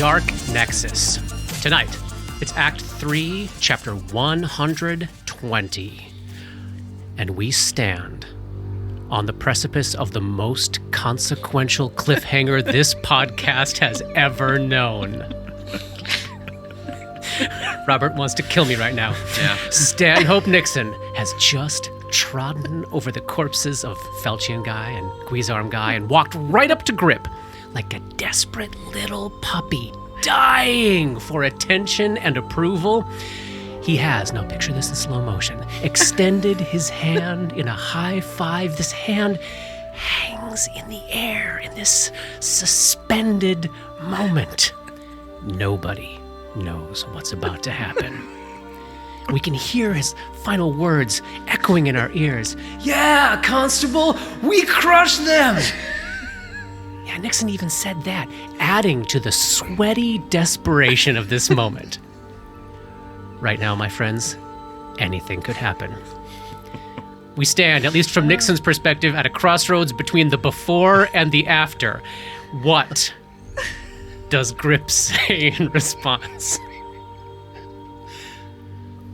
Dark Nexus. Tonight, it's Act 3, Chapter 120. And we stand on the precipice of the most consequential cliffhanger this podcast has ever known. Robert wants to kill me right now. Yeah. Stanhope Nixon has just trodden over the corpses of Felchian Guy and Guizarm Guy and walked right up to Grip like a desperate little puppy dying for attention and approval. He has, now picture this in slow motion, extended his hand in a high five. This hand hangs in the air in this suspended moment. Nobody knows what's about to happen. We can hear his final words echoing in our ears. Yeah, Constable, we crushed them! Yeah, Nixon even said that, adding to the sweaty desperation of this moment. Right now, my friends, anything could happen. We stand, at least from Nixon's perspective, at a crossroads between the before and the after. What does Grip say in response?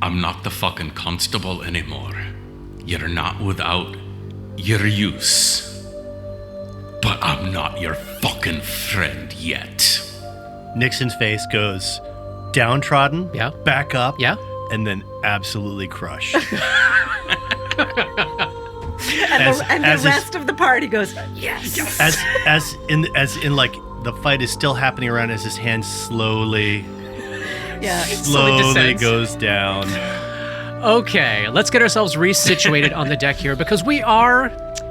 I'm not the fucking constable anymore. You're not without your use. But I'm not your fucking friend yet. Nixon's face goes downtrodden, Yeah. back up, Yeah. and then absolutely crushed. And the rest of the party goes, yes. as in like the fight is still happening around as his hand slowly Slowly descends. goes down. Okay, let's get ourselves resituated on the deck here because we are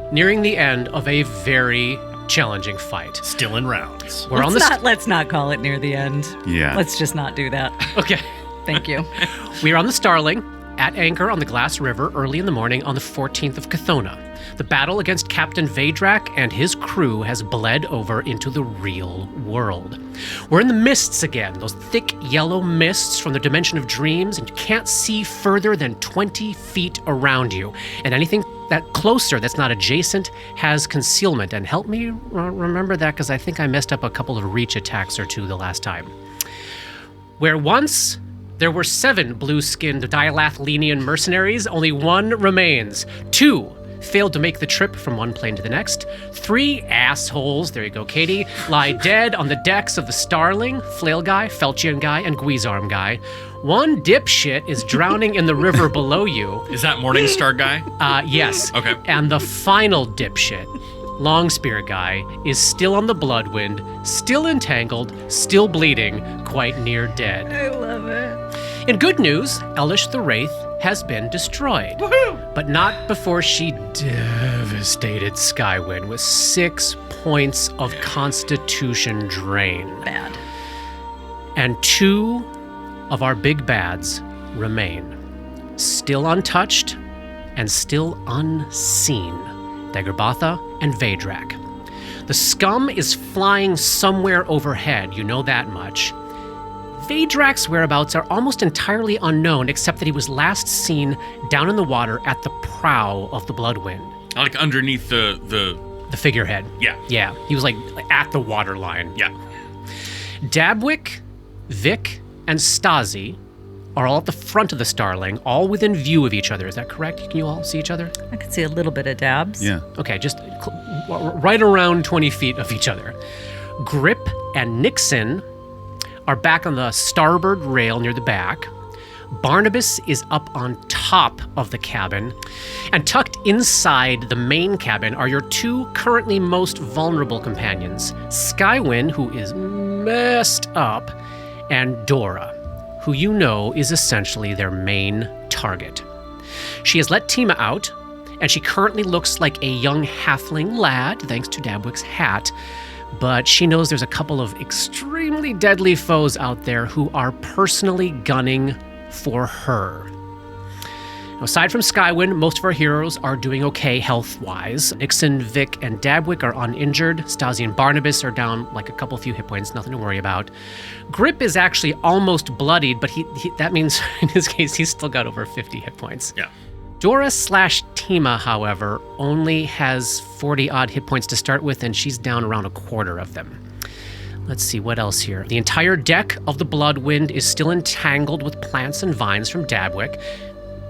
nearing the end of a very challenging fight. Still in rounds. Let's not call it near the end. Yeah. Let's just not do that. Okay. Thank you. We are on the Starling, at anchor on the Glass River early in the morning on the 14th of Chthona. The battle against Captain Vaydrak and his crew has bled over into the real world. We're in the mists again, those thick yellow mists from the dimension of dreams, and you can't see further than 20 feet around you. And anything that closer that's not adjacent has concealment. And help me remember that because I think I messed up a couple of reach attacks or two the last time. Where once there were 7 blue-skinned Dialathlenian mercenaries, only 1 remains. 2 failed to make the trip from one plane to the next. 3 assholes, there you go, Katie, lie dead on the decks of the Starling, Flail Guy, Felchian Guy, and Guizarm Guy. 1 dipshit is drowning in the river below you. Is that Morningstar guy? Yes. Okay. And the final dipshit, Longspear Guy, is still on the Bloodwind, still entangled, still bleeding, quite near dead. I love it. In good news, Elish the Wraith has been destroyed. Woohoo! But not before she devastated Skywind with 6 points of constitution drain. Bad. And 2 of our big bads remain. Still untouched and still unseen. Daggerbatha and Vaydrak. The scum is flying somewhere overhead, you know that much. Vaydrak's whereabouts are almost entirely unknown, except that he was last seen down in the water at the prow of the Bloodwind. Like underneath the The figurehead. Yeah. Yeah, he was like at the waterline. Yeah. Dabwick, Vic, and Stasi are all at the front of the Starling, all within view of each other. Is that correct? Can you all see each other? I could see a little bit of dabs. Yeah. Okay, just right around 20 feet of each other. Grip and Nixon are back on the starboard rail near the back. Barnabas is up on top of the cabin. And tucked inside the main cabin are your 2 currently most vulnerable companions, Skywind, who is messed up, and Dora, who you know is essentially their main target. She has let Tima out, and she currently looks like a young halfling lad, thanks to Dabwick's hat, but she knows there's a couple of extremely deadly foes out there who are personally gunning for her. Now, aside from Skywind, most of our heroes are doing okay health-wise. Nixon, Vic, and Dabwick are uninjured. Stasi and Barnabas are down like a couple few hit points, nothing to worry about. Grip is actually almost bloodied, but he that means in his case he's still got over 50 hit points. Yeah. Dora/Tima, however, only has 40-odd hit points to start with, and she's down around a quarter of them. Let's see, what else here? The entire deck of the Bloodwind is still entangled with plants and vines from Dabwick.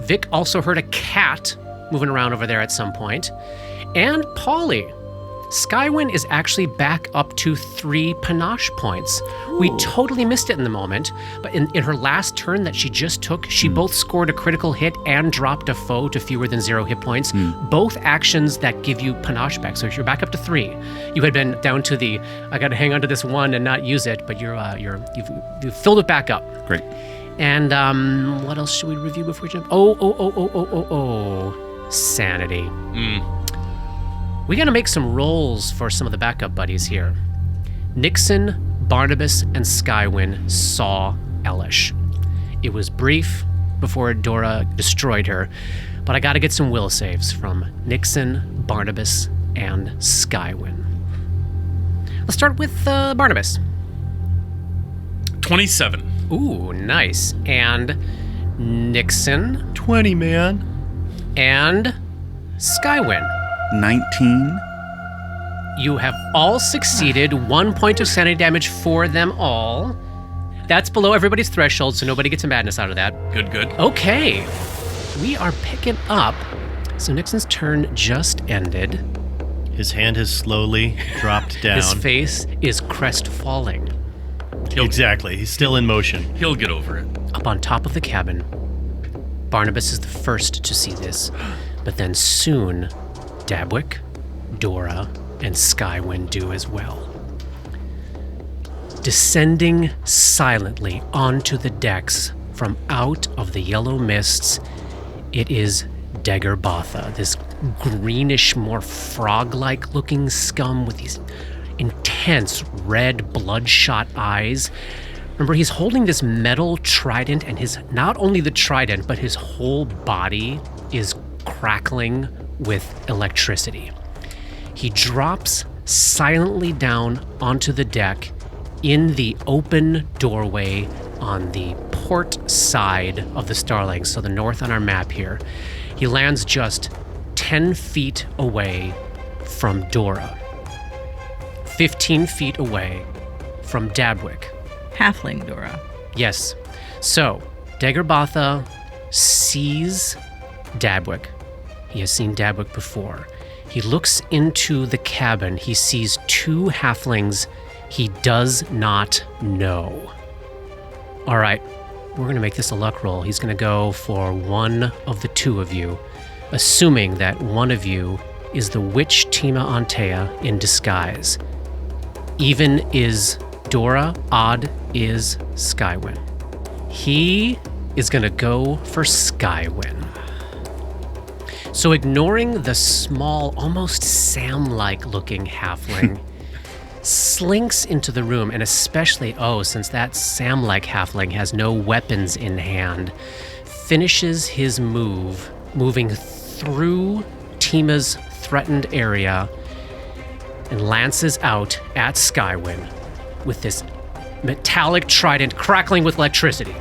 Vic also heard a cat moving around over there at some point. And Polly. Skywind is actually back up to 3 panache points. Ooh. We totally missed it in the moment, but in her last turn that she just took, she both scored a critical hit and dropped a foe to fewer than 0 hit points. Both actions that give you panache back. So if you're back up to 3, you had been down to the I got to hang on to this 1 and not use it, but you've filled it back up. Great. And what else should we review before we jump? Sanity. We got to make some rolls for some of the backup buddies here. Nixon, Barnabas, and Skywind saw Elish. It was brief before Dora destroyed her, but I got to get some will saves from Nixon, Barnabas, and Skywind. Let's start with Barnabas. 27. Ooh, nice. And Nixon. 20, man. And Skywind. 19. You have all succeeded. 1 point of sanity damage for them all. That's below everybody's threshold, so nobody gets a madness out of that. Good. Okay. We are picking up. So Nixon's turn just ended. His hand has slowly dropped down. His face is crestfallen. Exactly. He's still in motion. He'll get over it. Up on top of the cabin, Barnabas is the first to see this, but then soon Dabwick, Dora, and Skywind do as well. Descending silently onto the decks from out of the yellow mists, it is Daggerbatha, this greenish, more frog-like looking scum with these intense red bloodshot eyes. Remember, he's holding this metal trident, and not only the trident, but his whole body is crackling with electricity. He drops silently down onto the deck in the open doorway on the port side of the Starling, so the north on our map here. He lands just 10 feet away from Dora, 15 feet away from Dabwick. Halfling Dora. Yes. So, Daggerbatha sees Dabwick. He has seen Dabwick before. He looks into the cabin. He sees 2 halflings he does not know. All right, we're going to make this a luck roll. He's going to go for one of the 2 of you, assuming that one of you is the witch Tima Antea in disguise. Even is Dora, odd is Skywind. He is going to go for Skywind. So ignoring the small, almost Sam-like looking halfling, slinks into the room, and especially, since that Sam-like halfling has no weapons in hand, finishes his move, moving through Tima's threatened area and lances out at Skywind with this metallic trident crackling with electricity.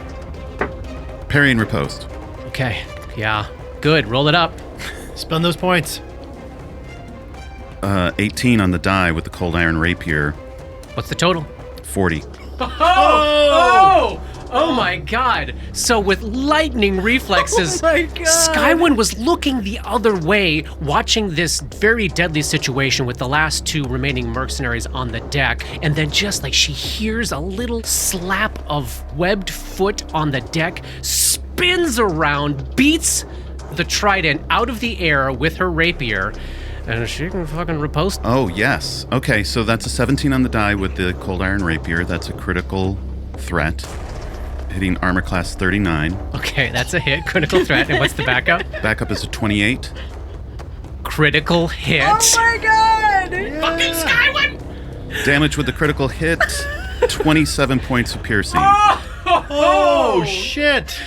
Parry and riposte. Okay, yeah, good, roll it up. Spend those points. 18 on the die with the cold iron rapier. What's the total? 40. Oh my god. So with lightning reflexes, Skywind was looking the other way, watching this very deadly situation with the last 2 remaining mercenaries on the deck, and then just like she hears a little slap of webbed foot on the deck, spins around, beats the trident out of the air with her rapier, and she can fucking riposte. Oh, yes. Okay, so that's a 17 on the die with the cold iron rapier. That's a critical threat, hitting armor class 39. Okay, that's a hit, critical threat. And what's the backup? Backup is a 28. Critical hit. Oh my god! Yeah. Fucking Skywind! Damage with the critical hit, 27 points of piercing. Oh shit!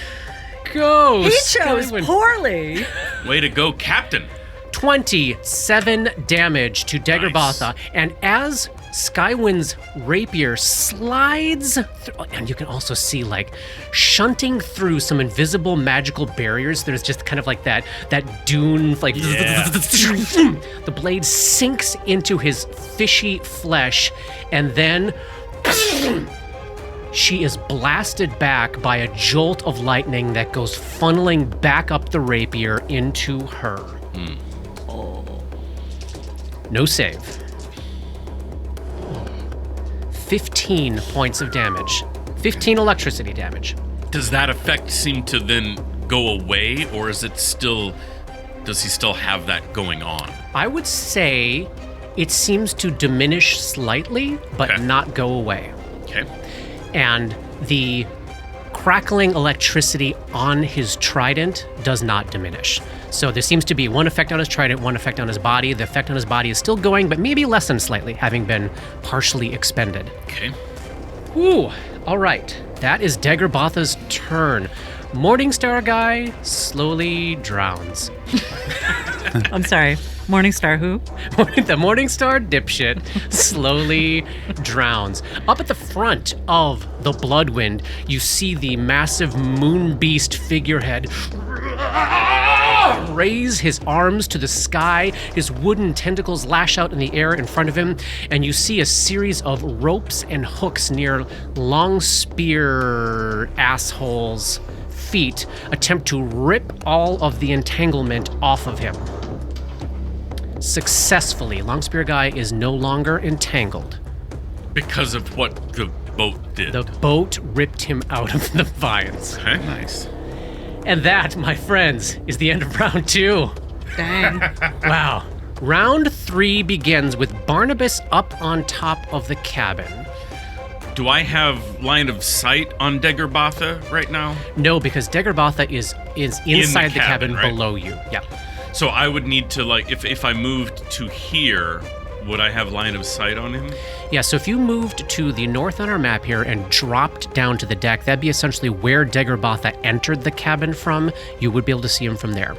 Go, He chose Skywind. poorly. Way to go, Captain. 27 damage to Daggerbatha, and as Skywind's rapier slides through, and you can also see like shunting through some invisible magical barriers, there's just kind of like that dune, like the blade sinks into his fishy flesh, and then She is blasted back by a jolt of lightning that goes funneling back up the rapier into her. Oh. No save. 15 points of damage. 15 electricity damage. Does that effect seem to then go away, or is it still... Does he still have that going on? I would say it seems to diminish slightly, but Okay. not go away. Okay. And the crackling electricity on his trident does not diminish. So there seems to be one effect on his trident, one effect on his body. The effect on his body is still going, but maybe lessened slightly, having been partially expended. Okay. Ooh, all right. That is Daggerbotha's turn. Morningstar guy slowly drowns. I'm sorry. Morningstar who? The Morningstar dipshit slowly drowns. Up at the front of the Bloodwind, you see the massive moon beast figurehead raise his arms to the sky. His wooden tentacles lash out in the air in front of him, and you see a series of ropes and hooks near Long Spear asshole's feet attempt to rip all of the entanglement off of him. Successfully, Longspear guy is no longer entangled. Because of what the boat did. The boat ripped him out of the vines. Okay. Nice. And that, my friends, is the end of round 2. Dang. Wow. Round 3 begins with Barnabas up on top of the cabin. Do I have line of sight on Daggerbotha right now? No, because Daggerbotha is inside the cabin right? below you. Yeah. So I would need to, like, if I moved to here, would I have line of sight on him? Yeah, so if you moved to the north on our map here and dropped down to the deck, that'd be essentially where Daggerbotha entered the cabin from. You would be able to see him from there.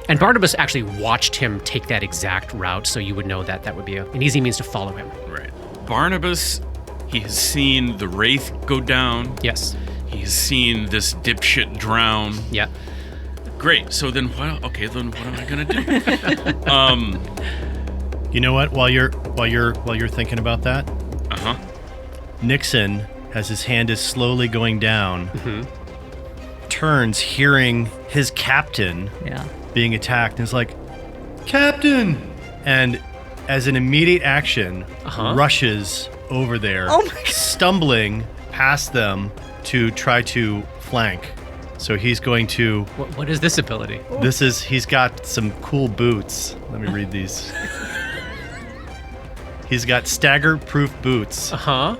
And Barnabas actually watched him take that exact route, so you would know that that would be an easy means to follow him. Right. Barnabas, he has seen the Wraith go down. Yes. He has seen this dipshit drown. Yeah. Great. So then what? Okay. Then what am I gonna do? You know what? While you're thinking about that, Nixon, as his hand is slowly going down, turns, hearing his captain Yeah. being attacked, and is like, "Captain!" And as an immediate action, rushes over there, Oh my God. stumbling past them to try to flank. So he's going to. What is this ability? He's got some cool boots. Let me read these. He's got stagger-proof boots. Uh-huh.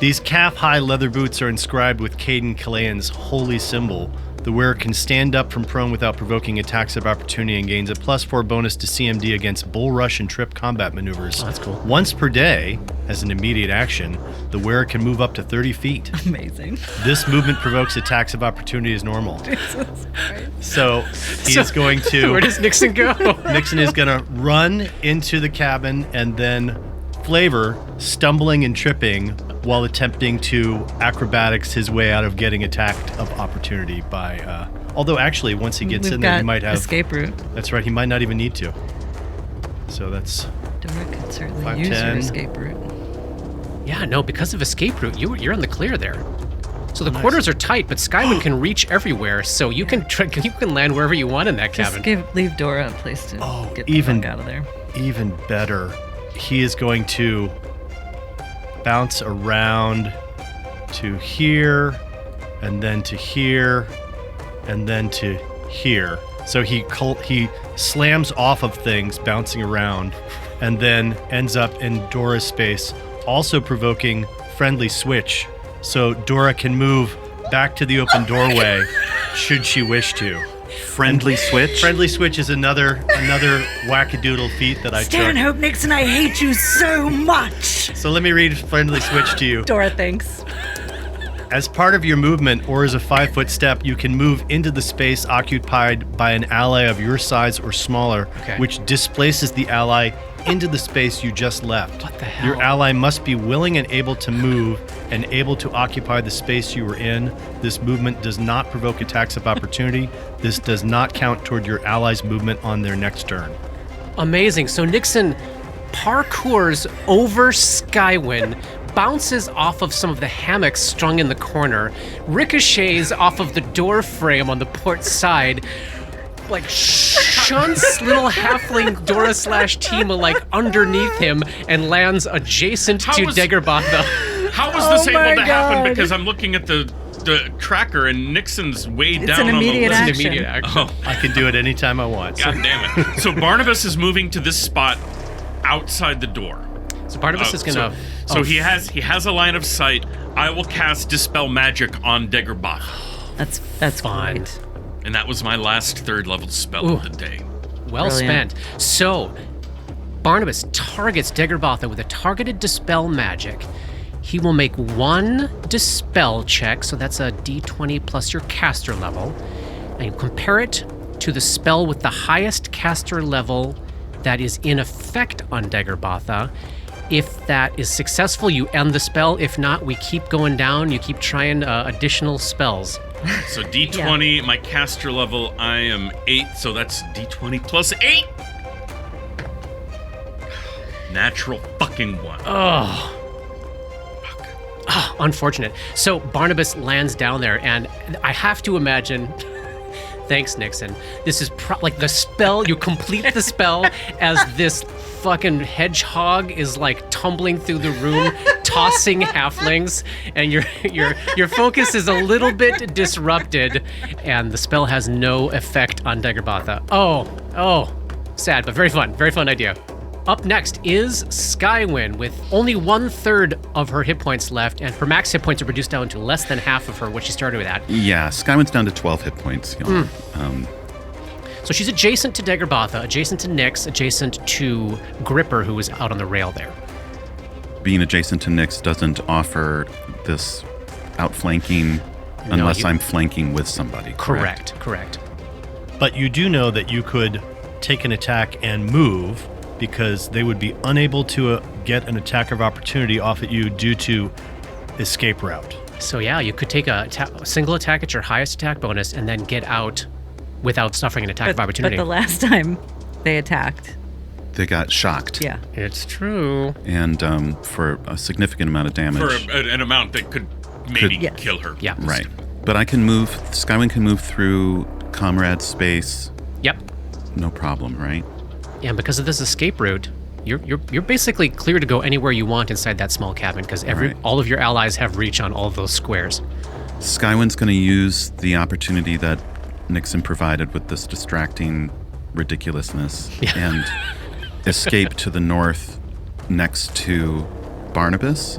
These calf-high leather boots are inscribed with Caden Kalayan's holy symbol. The wearer can stand up from prone without provoking attacks of opportunity and gains a +4 bonus to CMD against bull rush and trip combat maneuvers. Oh, that's cool. Once per day, as an immediate action, the wearer can move up to 30 feet. Amazing. This movement provokes attacks of opportunity as normal. So he is going to... Where does Nixon go? Nixon is going to run into the cabin and then Flavor, stumbling and tripping while attempting to acrobatics his way out of getting attacked of opportunity by... although actually, once he gets We've in there, he got might have... escape route. That's right, he might not even need to. So that's... Dora could certainly 5, use your 10. escape route. Yeah, no, because of escape route, you're in the clear there. So the quarters are tight, but Skywind can reach everywhere, so you can land wherever you want in that cabin. Just leave Dora a place to get the even- fuck out of there. Even better, he is going to bounce around to here, and then to here, and then to here. So he slams off of things, bouncing around, and then ends up in Dora's space, also provoking friendly switch, so Dora can move back to the open doorway should she wish to. Friendly switch. Friendly switch is another wackadoodle feat that I took. Stanhope Nixon, I hate you so much. So let me read friendly switch to you. Dora thinks. As part of your movement or as a 5-foot step, you can move into the space occupied by an ally of your size or smaller, Okay. which displaces the ally into the space you just left. What the hell? Your ally must be willing and able to move and able to occupy the space you were in. This movement does not provoke attacks of opportunity. This does not count toward your ally's movement on their next turn. Amazing. So Nixon parkours over Skywind bounces off of some of the hammocks strung in the corner, ricochets off of the door frame on the port side, like shunts little halfling Dora/Tima like underneath him and lands adjacent to Daggerbotha. How was this able to happen? Because I'm looking at the tracker and Nixon's way down on the list. It's an immediate action. Oh, I can do it anytime I want. God damn it. So Barnabas is moving to this spot outside the door. So Barnabas is gonna. So he has a line of sight. I will cast Dispel Magic on Daggerbotha. That's fun. great. And that was my last 3rd level spell of the day. Well Brilliant. spent. So Barnabas targets Daggerbotha with a targeted Dispel Magic. He will make 1 Dispel check, so that's a d20 plus your caster level. And you compare it to the spell with the highest caster level that is in effect on Daggerbotha. If that is successful, you end the spell. If not, we keep going down. You keep trying additional spells. So d20, my caster level, I am 8, so that's d20 plus 8. Natural fucking 1. Unfortunate. So Barnabas lands down there, and I have to imagine. Thanks, Nixon. This is like the spell. You complete the spell as this fucking hedgehog is like tumbling through the room, tossing halflings, and your focus is a little bit disrupted, and the spell has no effect on Daggerbotha. Oh, sad, but very fun idea. Up next is Skywin with only 1/3 of her hit points left, and her max hit points are reduced down to less than half of her what she started with at. Yeah, Skywin's down to 12 hit points. So she's adjacent to Daggerbotha, adjacent to Nyx, adjacent to Gripper, who was out on the rail there. Being adjacent to Nyx doesn't offer this outflanking unless I'm flanking with somebody. Correct. But you do know that you could take an attack and move, because they would be unable to get an attack of opportunity off at you due to escape route. So yeah, you could take a single attack at your highest attack bonus and then get out without suffering an attack of opportunity. But the last time they attacked, They got shocked. yeah. It's true. And for a significant amount of damage. For an amount that could maybe Yes. kill her. Yeah. Right. But I can move, Skywin can move through Comrade's space, Yep. no problem, right? Yeah, and because of this escape route, you're basically clear to go anywhere you want inside that small cabin, because Right. all of your allies have reach on all of those squares. Skywin's going to use the opportunity that Nixon provided with this distracting ridiculousness and escape to the north next to Barnabas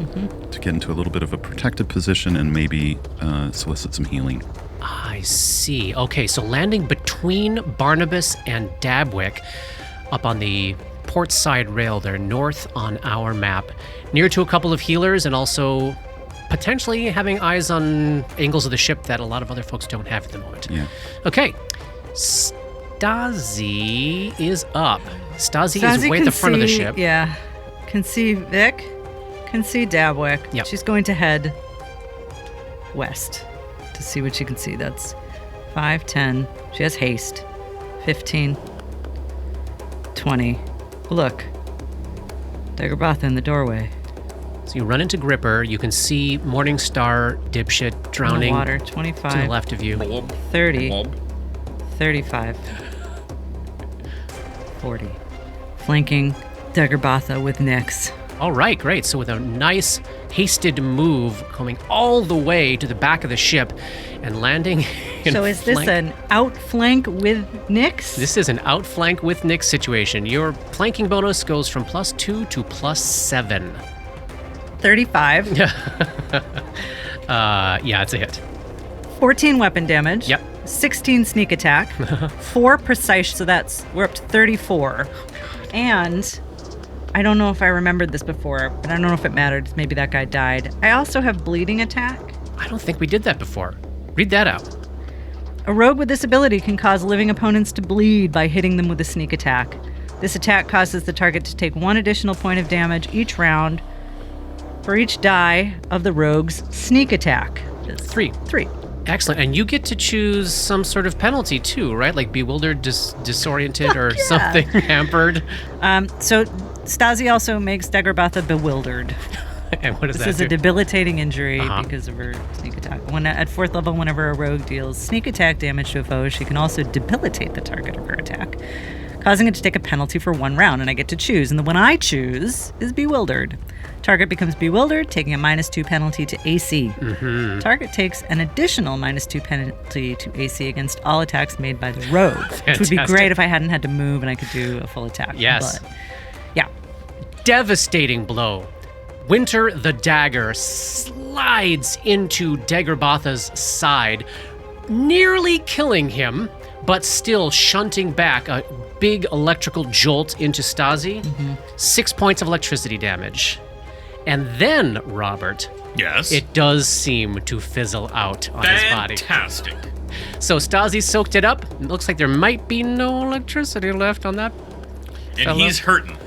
to get into a little bit of a protected position and maybe solicit some healing. I see. Okay, so landing between Barnabas and Dabwick up on the port side rail there, north on our map, near to a couple of healers, and also potentially having eyes on angles of the ship that a lot of other folks don't have at the moment. Yeah. Okay, Stasi is up. Stasi is way at the front of the ship. Yeah. Can see Vic. Can see Dabwick. Yep. She's going to head west to see what she can see. That's 5, 10. She has haste. 15. 20. Look. Daggerbotha in the doorway. So you run into Gripper. You can see Morningstar dipshit In the drowning water. to the 25. left of you. 30. 35. 40. Flanking Daggerbotha with Nyx. All right, great. So with a nice hasted move coming all the way to the back of the ship and landing in So is this flank. an outflank with Nyx? This is an outflank with Nyx situation. Your flanking bonus goes from +2 to +7. 35. Yeah, it's a hit. 14 weapon damage. Yep. 16 sneak attack. 4 precise, so we're up to 34. And I don't know if I remembered this before, but I don't know if it mattered. Maybe that guy died. I also have bleeding attack. I don't think we did that before. Read that out. A rogue with this ability can cause living opponents to bleed by hitting them with a sneak attack. This attack causes the target to take 1 additional point of damage each round for each die of the rogue's sneak attack. 3. 3. Excellent. And you get to choose some sort of penalty too, right? Like bewildered, disoriented, or yeah. something hampered. So Stasi also makes Daggerbotha bewildered. And what does This that is do? a debilitating injury Uh-huh. because of her sneak attack. At 4th level, whenever a rogue deals sneak attack damage to a foe, she can also debilitate the target of her attack, causing it to take a penalty for 1 round, and I get to choose. And the one I choose is Bewildered. Target becomes bewildered, taking a -2 penalty to AC. Mm-hmm. Target takes an additional -2 penalty to AC against all attacks made by the rogue, which would be Fantastic. great if I hadn't had to move and I could do a full attack. Yes. But, yeah. Devastating blow. Winter the Dagger slides into Daggerbotha's side, nearly killing him, but still shunting back a big electrical jolt into Stasi. 6 points of electricity damage. And then, Robert, Yes. it does seem to fizzle out on his body. Fantastic. So Stasi soaked it up. It looks like there might be no electricity left on that. And Fellow. he's hurting.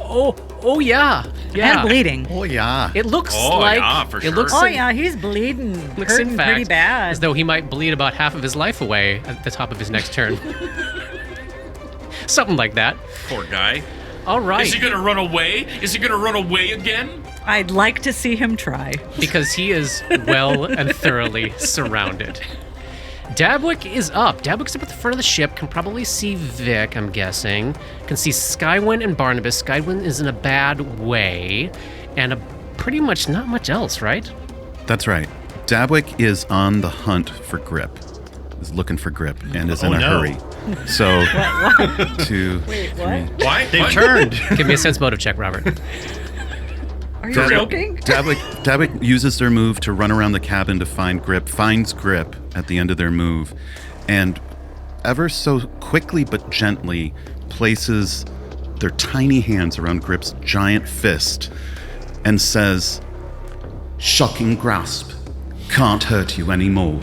Oh yeah. Yeah. And bleeding. Oh, yeah. It looks Oh, like yeah, for it sure. looks Oh, like, yeah, he's bleeding. looks Hurting in fact pretty bad. as though he might bleed about half of his life away at the top of his next turn. Something like that. Poor guy. All right. Is he gonna run away? Is he gonna run away again? I'd like to see him try. Because he is well and thoroughly surrounded. Dabwick is up. Dabwick's up at the front of the ship, can probably see Vic, I'm guessing. Can see Skywin and Barnabas. Skywin is in a bad way, and pretty much not much else, right? That's right. Dabwick is on the hunt for Grip. Is looking for Grip and is in Oh, a no. hurry. So, 2, Wait, 3. what? Why? They What? turned. Give me a sense motive check, Robert. Are you For real? joking? Dabwick uses their move to run around the cabin to find Grip, finds Grip at the end of their move, and ever so quickly but gently places their tiny hands around Grip's giant fist and says, "Shocking grasp. Can't hurt you anymore.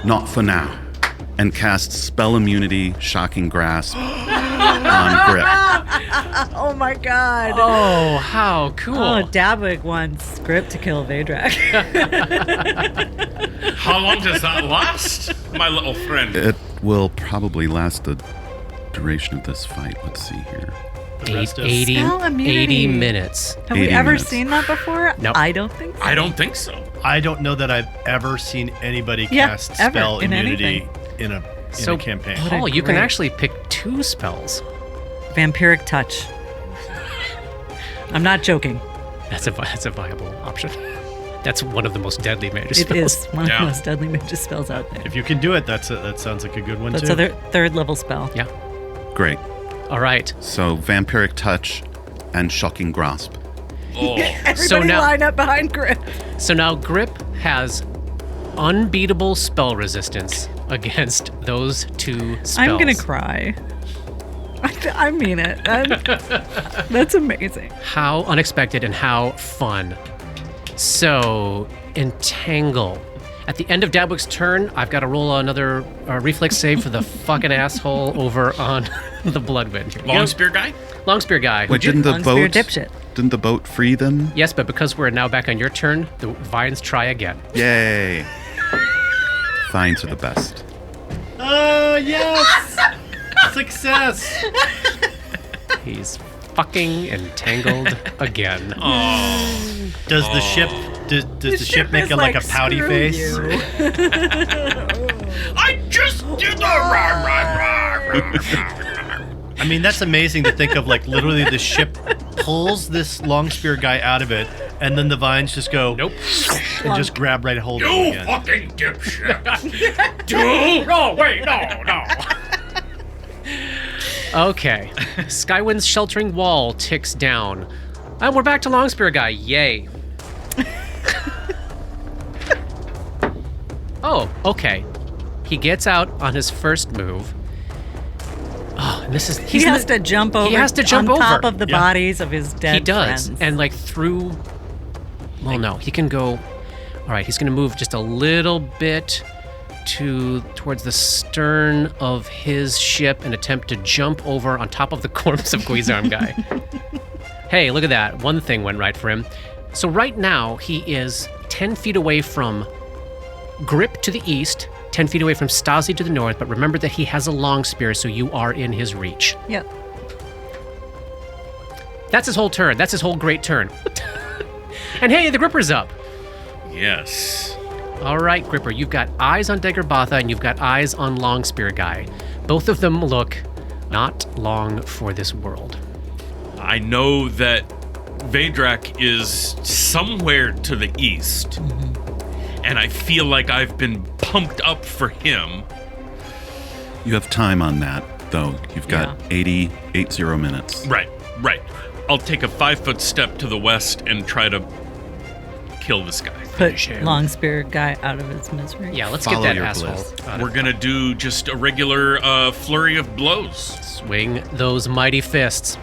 Not for now." And casts spell immunity, Shocking Grasp, on Grip. Oh my god. Oh, how cool. Oh, Dabwick wants Grip to kill Vadrak. How long does that last, my little friend? It will probably last the duration of this fight. Let's see here. The rest of- 80, Spell immunity. 80 minutes. Have we 80 ever minutes. seen that before? Nope. I don't think so. I don't think so. I don't know that I've ever seen anybody Yeah, cast ever, spell in immunity anything. in a So, campaign. What a Paul, you can great- actually pick 2 spells. Vampiric Touch. I'm not joking. That's a viable option. That's one of the most deadly magic It spells. is one of Yeah. the most deadly magic spells out there. If you can do it, that sounds like a good one That's too. a 3rd level spell. Yeah. Great. All right. So, Vampiric Touch and Shocking Grasp. Oh, Everybody now- line up behind Grip. So now Grip has unbeatable spell resistance against those 2 spells. I'm gonna cry. I mean it. That's amazing. How unexpected and how fun. So, Entangle. At the end of Dabwick's turn, I've got to roll another reflex save for the fucking asshole over on the Bloodwind. Here we go. long spear guy? Long spear guy. Wait, didn't the Long spear boat dipshit. Didn't the boat free them? Yes, but because we're now back on your turn, the vines try again. Yay! Vines are the best. Oh yes! Success! He's fucking entangled again. Does the ship does the ship make is a, like a like, pouty "Screw face? you." I just did the rah, rah, rah, rah, rah. I mean, that's amazing to think of. Like literally, the ship pulls this long spear guy out of it, and then the vines just go Nope. and just grab right hold of him You again. fucking dipshit. Dude. No, wait, no. Okay. Skywind's sheltering wall ticks down. And we're back to Longspear Guy. Yay. Oh, okay. He gets out on his first move. Oh, and this is He has to jump over. has to jump on top over. of the Yeah. bodies of his dead He does. friends. And like through. Well, no, he can go. All right, he's going to move just a little bit towards the stern of his ship and attempt to jump over on top of the corpse of Guizarm Guy. Hey, look at that. One thing went right for him. So right now he is 10 feet away from Grip to the east, 10 feet away from Stasi to the north, but remember that he has a long spear, so you are in his reach. Yep. That's his whole turn. That's his whole great turn. And hey, the Gripper's up. Yes. All right, Gripper, you've got eyes on Daggerbatha and you've got eyes on Longspear Guy. Both of them look not long for this world. I know that Vedrak is somewhere to the east, and I feel like I've been pumped up for him. You have time on that, though. You've got 80 minutes. Right. I'll take a 5-foot step to the west and try to kill this guy. Put him. Longspear Guy out of his misery. Yeah, let's Follow get that your asshole. bliss. We're gonna do just a regular flurry of blows. Swing those mighty fists.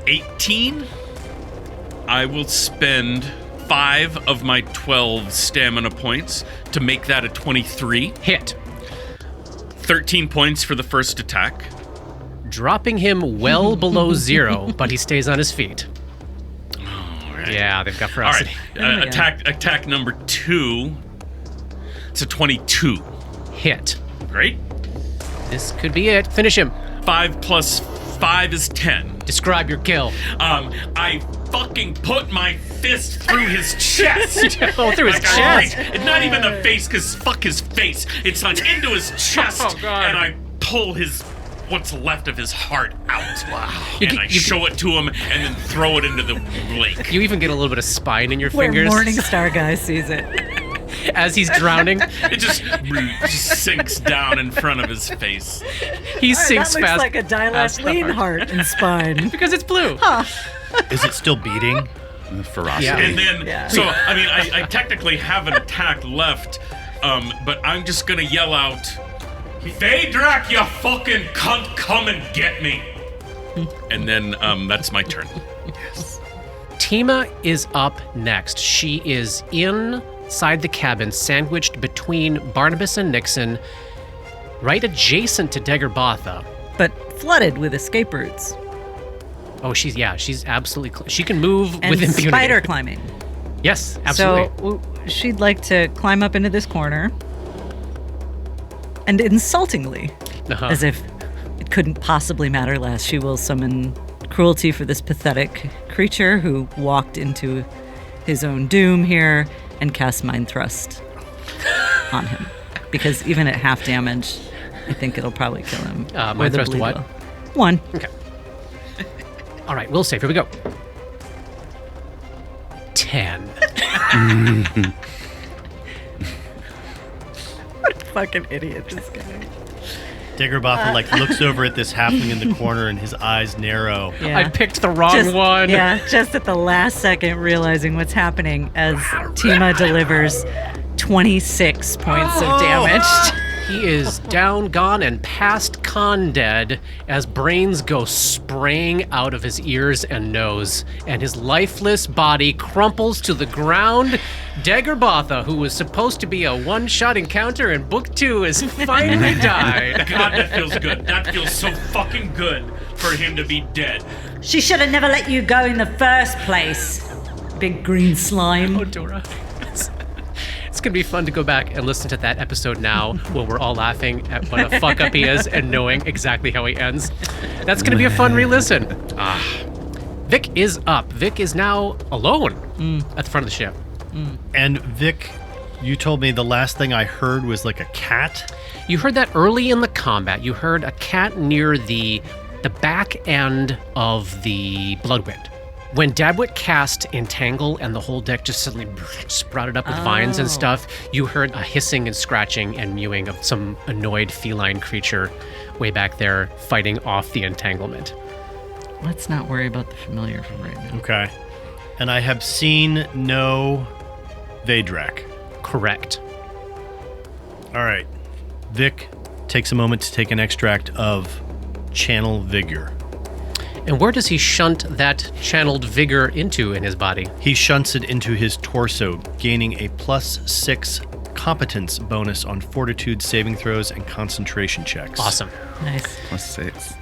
18. I will spend 5 of my 12 stamina points to make that a 23. Hit. 13 points for the first attack. Dropping him well below 0, but he stays on his feet. All right. Yeah, they've got All right. ferocity. Attack number 2. It's a 22. Hit. Great. This could be it. Finish him. 5 plus 5 is 10. Describe your kill. I fucking put my fist through his chest. Oh, through his chest. It's not even the face, because fuck his face. It's like into his chest. Oh, God. And I pull what's left of his heart out. Wow. You And get- I you- show it to him and then throw it into the lake. You even get a little bit of spine in your Where fingers Morningstar Guy sees it. as he's drowning. It just sinks down in front of his face. He That sinks looks fast. like a past the dilapidine heart and spine. Because it's blue. Is it still beating? The ferocity. Yeah. And then, Yeah. so, I mean, I technically have an attack left, but I'm just gonna yell out, Vedrak, you fucking cunt, come and get me. And then, that's my turn. Tima is up next. She is inside the cabin, sandwiched between Barnabas and Nixon, right adjacent to Daggerbatha. But flooded with escape routes. Oh, she's absolutely. She can move And with impunity. spider climbing. Yes, absolutely. So she'd like to climb up into this corner and insultingly, Uh-huh. as if it couldn't possibly matter less, she will summon cruelty for this pathetic creature who walked into his own doom here and cast Mind Thrust on him. Because even at half damage, I think it'll probably kill him. Mind Or the Thrust bleed what? will. 1. Okay. All right, we'll save. Here we go. 10. Fucking idiot, this guy. Daggerbatha looks over at this halfling in the corner and his eyes narrow. Yeah. I picked the wrong one. Yeah, just at the last second realizing what's happening as Tima delivers 26 points of damage. He is down, gone, and past con dead as brains go spraying out of his ears and nose, and his lifeless body crumples to the ground. Daggerbatha, who was supposed to be a one-shot encounter in Book 2, has finally died. God, that feels good. That feels so fucking good for him to be dead. She should have never let you go in the first place. Big green slime. Oh, Dora. It's going to be fun to go back and listen to that episode now when we're all laughing at what a fuck up he is and knowing exactly how he ends. That's going to be a fun re-listen. Vic is up. Vic is now alone at the front of the ship. And Vic, you told me the last thing I heard was like a cat. You heard that early in the combat. You heard a cat near the back end of the Bloodwind. When Dabwit cast Entangle and the whole deck just suddenly sprouted up with vines and stuff, you heard a hissing and scratching and mewing of some annoyed feline creature way back there fighting off the entanglement. Let's not worry about the familiar from right now. Okay. And I have seen no Vedrak. Correct. All right. Vic takes a moment to take an extract of Channel Vigor. And where does he shunt that channeled vigor into in his body? He shunts it into his torso, gaining a +6 competence bonus on fortitude saving throws and concentration checks. Awesome. Nice. +6.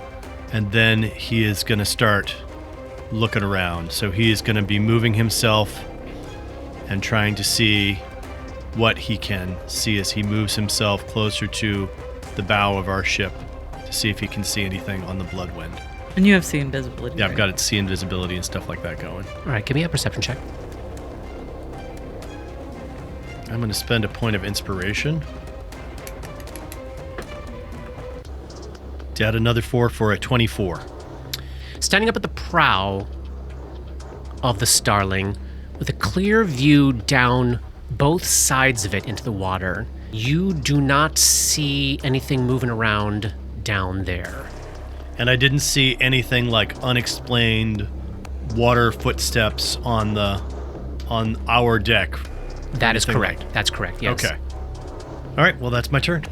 And then he is going to start looking around. So he is going to be moving himself and trying to see what he can see as he moves himself closer to the bow of our ship to see if he can see anything on the Bloodwind. And you have seen invisibility. Yeah, I've right? got it, see invisibility and stuff like that going. All right, give me a perception check. I'm going to spend a point of inspiration. To add another 4 for a 24. Standing up at the prow of the Starling, with a clear view down both sides of it into the water, you do not see anything moving around down there. And I didn't see anything like unexplained water footsteps on our deck. That is correct. That's correct, yes. Okay. All right, well, that's my turn.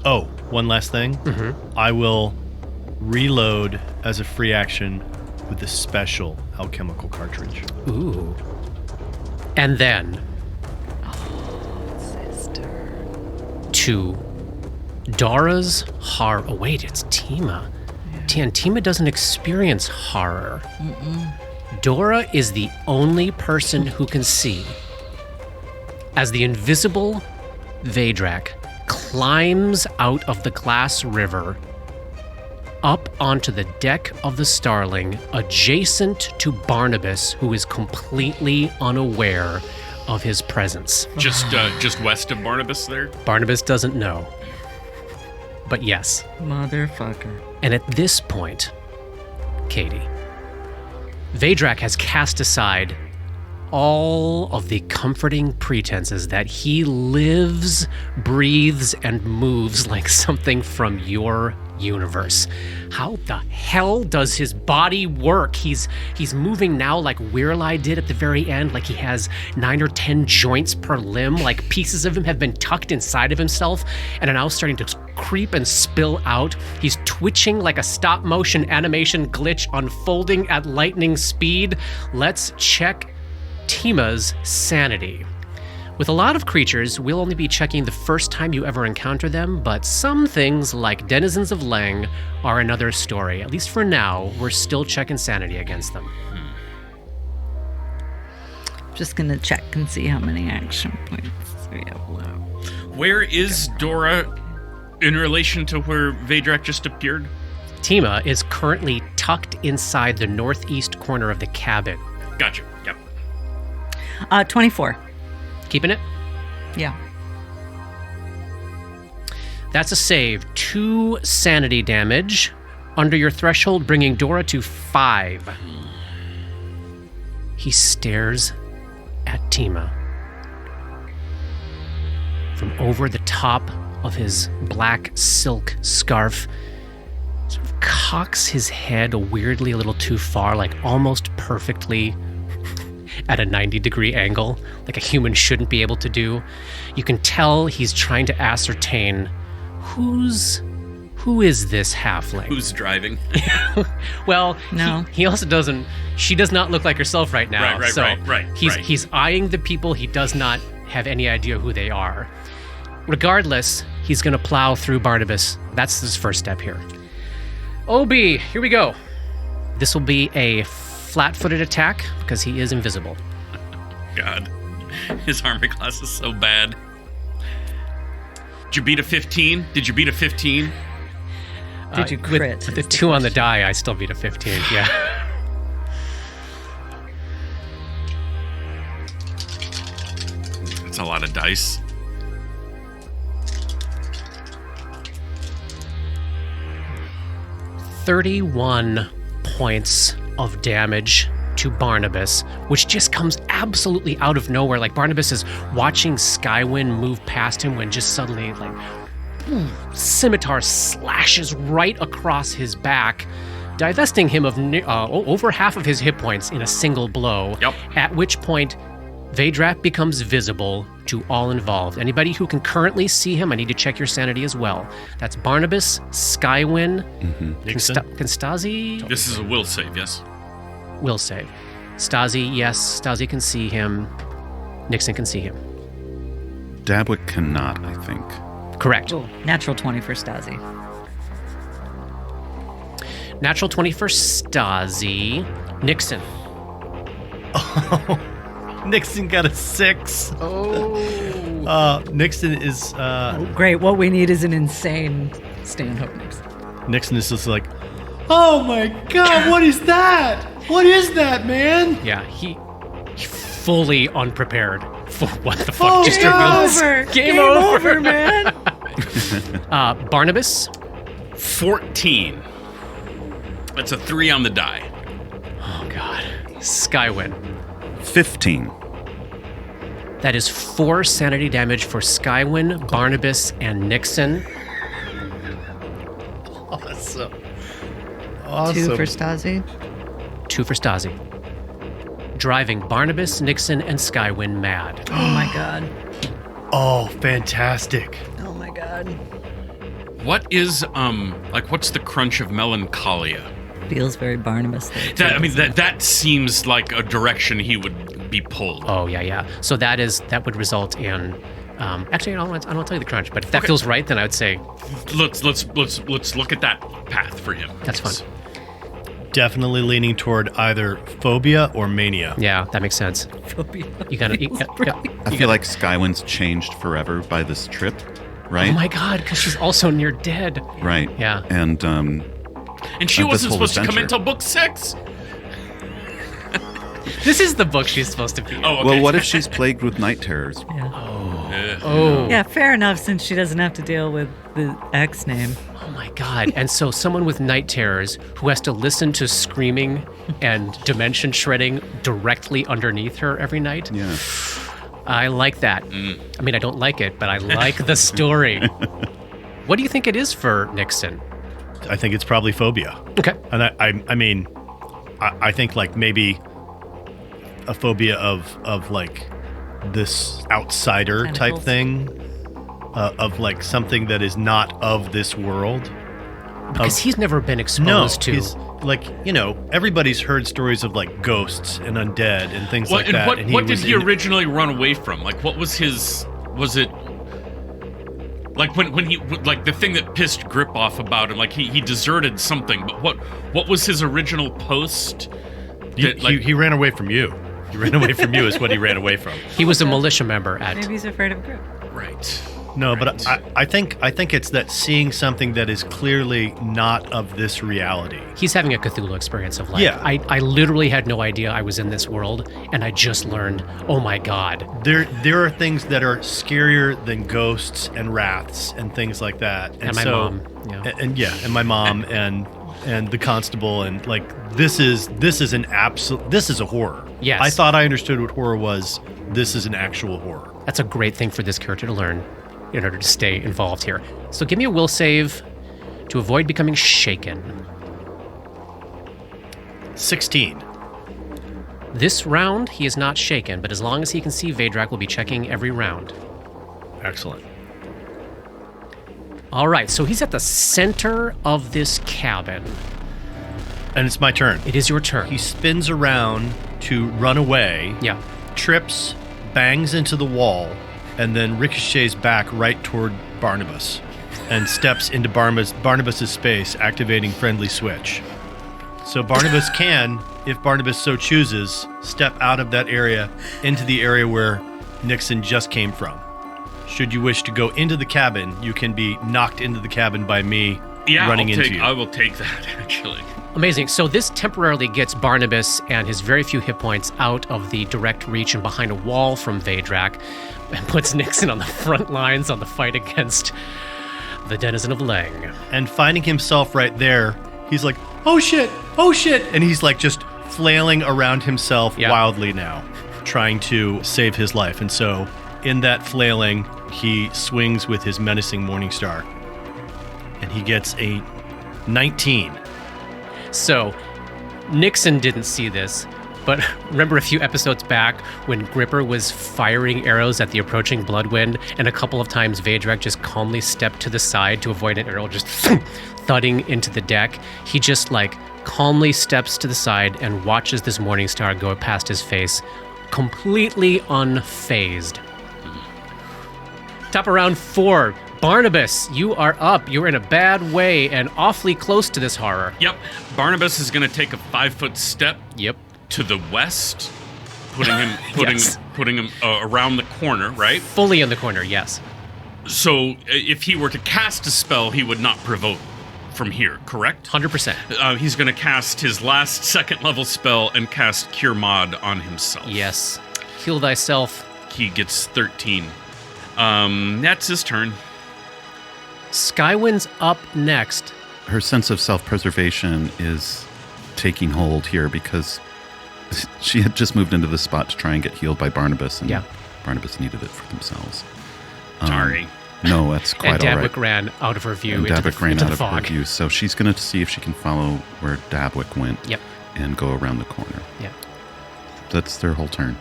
Oh, one last thing. Mm-hmm. I will reload as a free action with the special alchemical cartridge. Ooh. And then to Dora's horror. Oh, wait, it's Tima. And Tima doesn't experience horror. Dora is the only person who can see as the invisible Vedrak climbs out of the glass river up onto the deck of the Starling, adjacent to Barnabas, who is completely unaware of his presence. Just west of Barnabas there? Barnabas doesn't know. But yes. Motherfucker. And at this point, Katie, Vedrak has cast aside all of the comforting pretenses that he lives, breathes, and moves like something from your universe. How the hell does his body work? He's moving now like Weirlai did at the very end, like he has 9 or 10 joints per limb, like pieces of him have been tucked inside of himself and are now starting to creep and spill out. He's twitching like a stop motion animation glitch unfolding at lightning speed. Let's check Tima's sanity. With a lot of creatures, we'll only be checking the first time you ever encounter them, but some things, like denizens of Leng, are another story. At least for now, we're still checking sanity against them. Just gonna check and see how many action points we have left. Where is Dora in relation to where Vedrak just appeared? Tima is currently tucked inside the northeast corner of the cabin. Gotcha. Yep. 24. Keeping it? Yeah. That's a save. 2 sanity damage under your threshold, bringing Dora to 5. He stares at Tima. From over the top of his black silk scarf, sort of cocks his head weirdly a little too far, like almost perfectly at a 90-degree angle, like a human shouldn't be able to do. You can tell he's trying to ascertain who is this halfling? Who's driving? Well, no. He also doesn't. She does not look like herself right now. Right. He's eyeing the people. He does not have any idea who they are. Regardless, he's going to plow through Barnabas. That's his first step here. OB, here we go. This will be a flat-footed attack because he is invisible. God, his armor class is so bad. Did you beat a 15? Did you beat a 15? Did you crit? With the 2 on the die, I still beat a 15, yeah. That's a lot of dice. $31 points of damage to Barnabas, which just comes absolutely out of nowhere. Like Barnabas is watching Skywind move past him when just suddenly, like, scimitar slashes right across his back, divesting him of over half of his hit points in a single blow. Yep. At which point, Vedrak becomes visible to all involved. Anybody who can currently see him, I need to check your sanity as well. That's Barnabas, Skywind, Nixon? Can Stasi? This is a will save, yes? Will save. Stasi, yes, Stasi can see him. Nixon can see him. Dabwick cannot, I think. Correct. Oh, natural 20 for Stasi. Natural 20 for Stasi. Nixon. Nixon got a 6. Oh. Nixon is Great. What we need is an insane Stanhope Nixon. Nixon is just like, oh my god, what is that? What is that, man? Yeah, he fully unprepared. What the fuck just revealed? Game over, man. Barnabas. 14. That's a 3 on the die. Oh, God. Skywin. 15. That is 4 sanity damage for Skywin, Barnabas, and Nixon. Awesome. 2 for Stasi. 2 for Stasi. Driving Barnabas, Nixon, and Skywin mad. Oh my god. Oh, fantastic. Oh my god. What is what's the crunch of melancholia? Feels very Barnabas. That seems like a direction he would be pulled. Oh, yeah. So that would result in... actually, I don't tell you the crunch, but if that feels right, then I would say... Let's look at that path for him. That's fun. Definitely leaning toward either phobia or mania. Yeah, that makes sense. Phobia. You gotta... I feel like Skywin's changed forever by this trip, right? Oh my god, because she's also near dead. Right. Yeah. And she this wasn't whole supposed to come adventure. until book 6. This is the book she's supposed to be in. Oh, okay. well, what if she's plagued with night terrors? Oh. Yeah, fair enough, since she doesn't have to deal with the X name. Oh my god. And so someone with night terrors who has to listen to screaming and dimension shredding directly underneath her every night. Yeah. I like that. I mean, I don't like it, but I like the story. What do you think it is for Nixon? I think it's probably phobia. Okay. And I think like maybe a phobia of like this outsider type Tentacles. thing, of like something that is not of this world. Because he's never been No, exposed to... he's like, everybody's heard stories of like ghosts and undead and things like that. What did was he in- originally run away from? Like, what was his? Was it like when he like the thing that pissed Grip off about him? Like he deserted something, but what was his original post? He ran away from you. He ran away from you is what he ran away from. He was a militia member at... Maybe he's afraid of Grip. Right. No, Right. but I think it's that seeing something that is clearly not of this reality. He's having a Cthulhu experience of like, Yeah. I literally had no idea I was in this world, and I just learned, oh my god. There are things that are scarier than ghosts and wraths and things like that. And my mom, yeah. And my mom and the constable and like this is a horror. Yes. I thought I understood what horror was. This is an actual horror. That's a great thing for this character to learn in order to stay involved here. So give me a will save to avoid becoming shaken. 16. This round, he is not shaken, but as long as he can see, Vedrak will be checking every round. Excellent. All right, so he's at the center of this cabin. And it's my turn. It is your turn. He spins around to run away. Yeah. Trips, bangs into the wall, and then ricochets back right toward Barnabas and steps into Barnabas's space, activating friendly switch. So Barnabas can, if Barnabas so chooses, step out of that area into the area where Nixon just came from. Should you wish to go into the cabin, you can be knocked into the cabin by me running into you. I will take that actually. Amazing. So this temporarily gets Barnabas and his very few hit points out of the direct reach and behind a wall from Vedrak, and puts Nixon on the front lines on the fight against the denizen of Leng. And finding himself right there, he's like, oh shit, and he's like just flailing around himself wildly now, trying to save his life. And so in that flailing, he swings with his menacing Morningstar, and he gets a 19. So Nixon didn't see this, but remember a few episodes back when Gripper was firing arrows at the approaching Bloodwind, and a couple of times Vedrak just calmly stepped to the side to avoid an arrow just thudding into the deck. He just like calmly steps to the side and watches this Morningstar go past his face, completely unfazed. Top of round 4. Barnabas, you are up. You're in a bad way and awfully close to this horror. Yep. Barnabas is going to take a 5-foot step Yep. to the west, putting him Yes. putting him around the corner, right? Fully in the corner, yes. So if he were to cast a spell, he would not provoke from here, correct? 100%. He's going to cast his last 2nd level spell and cast Cure Mod on himself. Yes. Heal thyself he gets 13. That's his turn. Skywind's up next. Her sense of self-preservation is taking hold here because she had just moved into this spot to try and get healed by Barnabas, and Barnabas needed it for themselves. Sorry. No, that's quite And all right. Dabwick ran out of her view And into Dabwick the, ran into out the of fog. her view, so she's going to see if she can follow where Dabwick went Yep. and go around the corner. Yeah. That's their whole turn.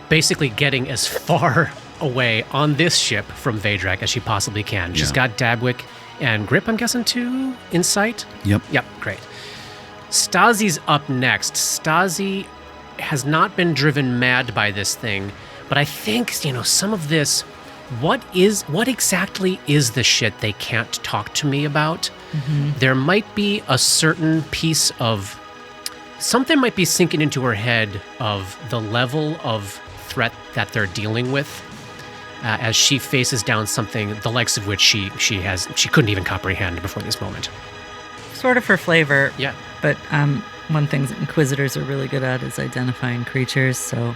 Basically getting as far away on this ship from Vedrak as she possibly can. She's Yeah. got Dabwick and Grip, I'm guessing, too, in sight? Yep. Yep, great. Stasi's up next. Stasi has not been driven mad by this thing, but I think, some of this, what exactly is the shit they can't talk to me about? There might be a certain piece of, something might be sinking into her head of the level of threat that they're dealing with as she faces down something the likes of which she couldn't even comprehend before this moment. Sort of her flavor. Yeah. But one thing that Inquisitors are really good at is identifying creatures. So,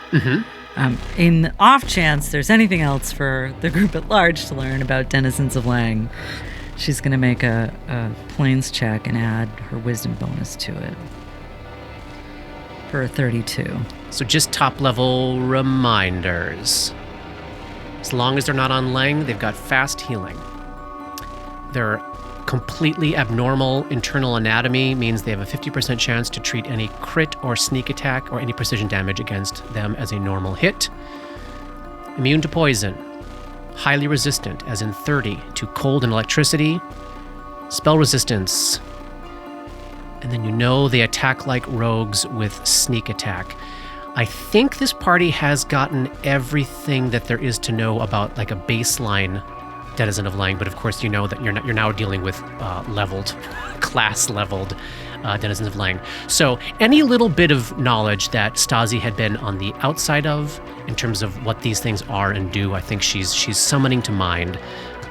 in the off chance there's anything else for the group at large to learn about denizens of Lang, she's going to make a planes check and add her wisdom bonus to it for a 32. So just top level reminders. As long as they're not on Lang, they've got fast healing. Their completely abnormal internal anatomy means they have a 50% chance to treat any crit or sneak attack or any precision damage against them as a normal hit. Immune to poison. Highly resistant, as in 30, to cold and electricity. Spell resistance. And then they attack like rogues with sneak attack. I think this party has gotten everything that there is to know about like a baseline denizen of Lang, but of course that you're now dealing with class-leveled denizens of Lang. So any little bit of knowledge that Stasi had been on the outside of in terms of what these things are and do, I think she's summoning to mind.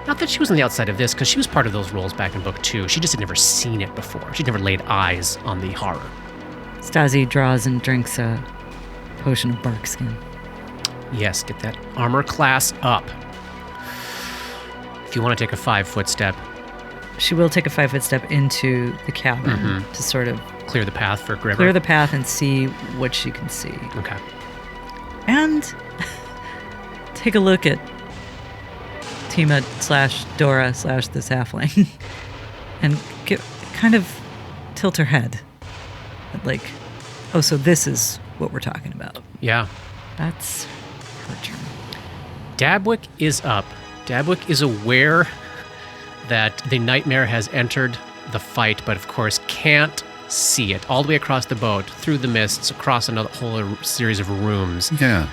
Not that she was on the outside of this, because she was part of those roles back in Book 2. She just had never seen it before. She'd never laid eyes on the horror. Stasi draws and drinks a potion of bark skin. Yes, get that armor class up. If you want to take a 5-foot step, She will take a 5-foot step into the cabin to sort of clear the path for Grimmer. clear the path and see what she can see. Okay. And take a look at Tima / Dora / this halfling and kind of tilt her head. Like, oh, so this is what we're talking about. Yeah. That's her turn. Dabwick is up. Dabwick is aware that the nightmare has entered the fight, but of course can't see it. All the way across the boat, through the mists, across another whole series of rooms. Yeah.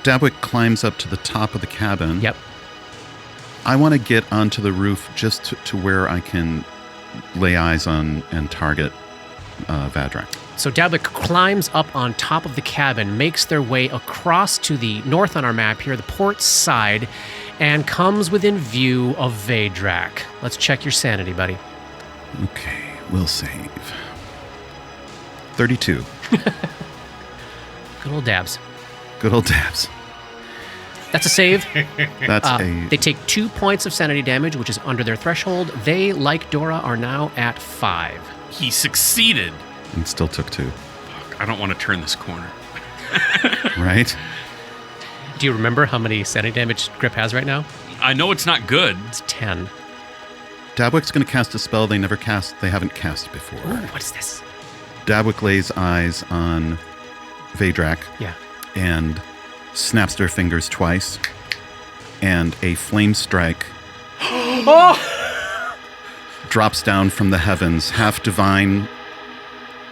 Dabwick climbs up to the top of the cabin. Yep. I want to get onto the roof just to where I can lay eyes on and target Vadrak. So Dabwick climbs up on top of the cabin, makes their way across to the north on our map here, the port side, and comes within view of Vedrak. Let's check your sanity, buddy. Okay, we'll save. 32. Good old Dabs. Good old Dabs. That's a save. That's They take 2 points of sanity damage, which is under their threshold. They, like Dora, are now at 5. He succeeded. and still took 2. Fuck, I don't want to turn this corner. Right? Do you remember how many sanity damage Grip has right now? I know it's not good. It's 10. Dabwick's going to cast a spell they haven't cast before. Ooh, what is this? Dabwick lays eyes on Vedrak Yeah. and snaps their fingers twice, and a flame strike drops down from the heavens, half divine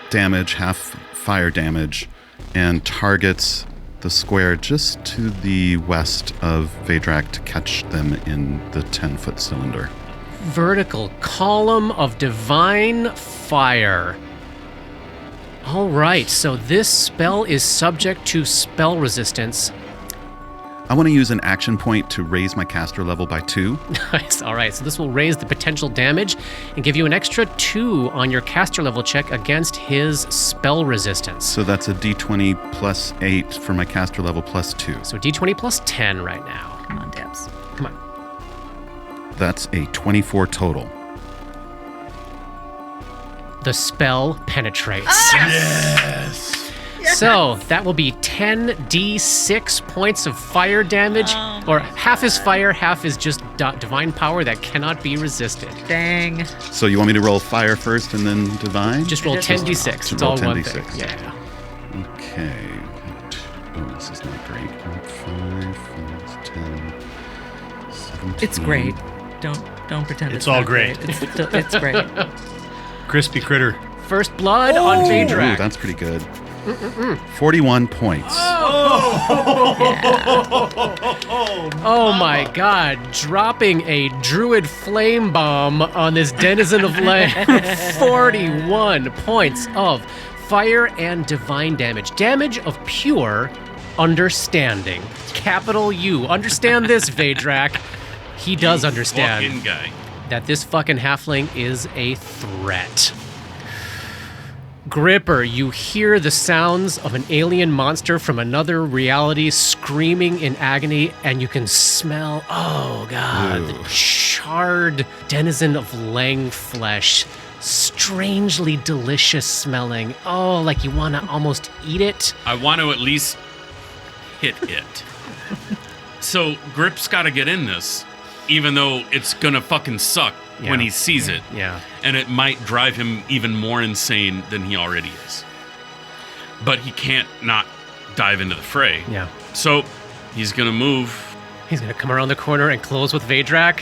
damage, half fire damage, and targets the square just to the west of Vedrak to catch them in the 10-foot cylinder. Vertical column of divine fire. All right, so this spell is subject to spell resistance. I want to use an action point to raise my caster level by 2. Nice. All right, so this will raise the potential damage and give you an extra 2 on your caster level check against his spell resistance. So that's a d20 plus 8 for my caster level plus 2. So d20 plus 10 right now. Come on, Debs. Come on. That's a 24 total. The spell penetrates. Yes. So that will be 10d6 points of fire damage, or half is fire, half is just divine power that cannot be resisted. Dang. So you want me to roll fire first and then divine? Just roll Just 10d6. to It's roll all one 10d6. thing. Yeah. Okay. Oh, this is not great. 5, 10, 17. It's great. Don't pretend It's it's all not great. It's great. Crispy critter. First blood on Ooh, Vadrak. that's pretty good. 41 points. Oh my god, dropping a druid flame bomb on this denizen of land. 41 points of fire and divine damage. Damage of pure understanding. Capital U. Understand this, Vadrak. He does understand Fucking guy. that this fucking halfling is a threat. Gripper, you hear the sounds of an alien monster from another reality screaming in agony, and you can smell, oh god, the charred denizen of Lang flesh. Strangely delicious smelling. Oh, like you want to almost eat it. I want to at least hit it. So Grip's got to get in this, even though it's gonna fucking suck when he sees it. Yeah. And it might drive him even more insane than he already is. But he can't not dive into the fray. Yeah. So he's gonna move. He's going to come around the corner and close with Vadrak.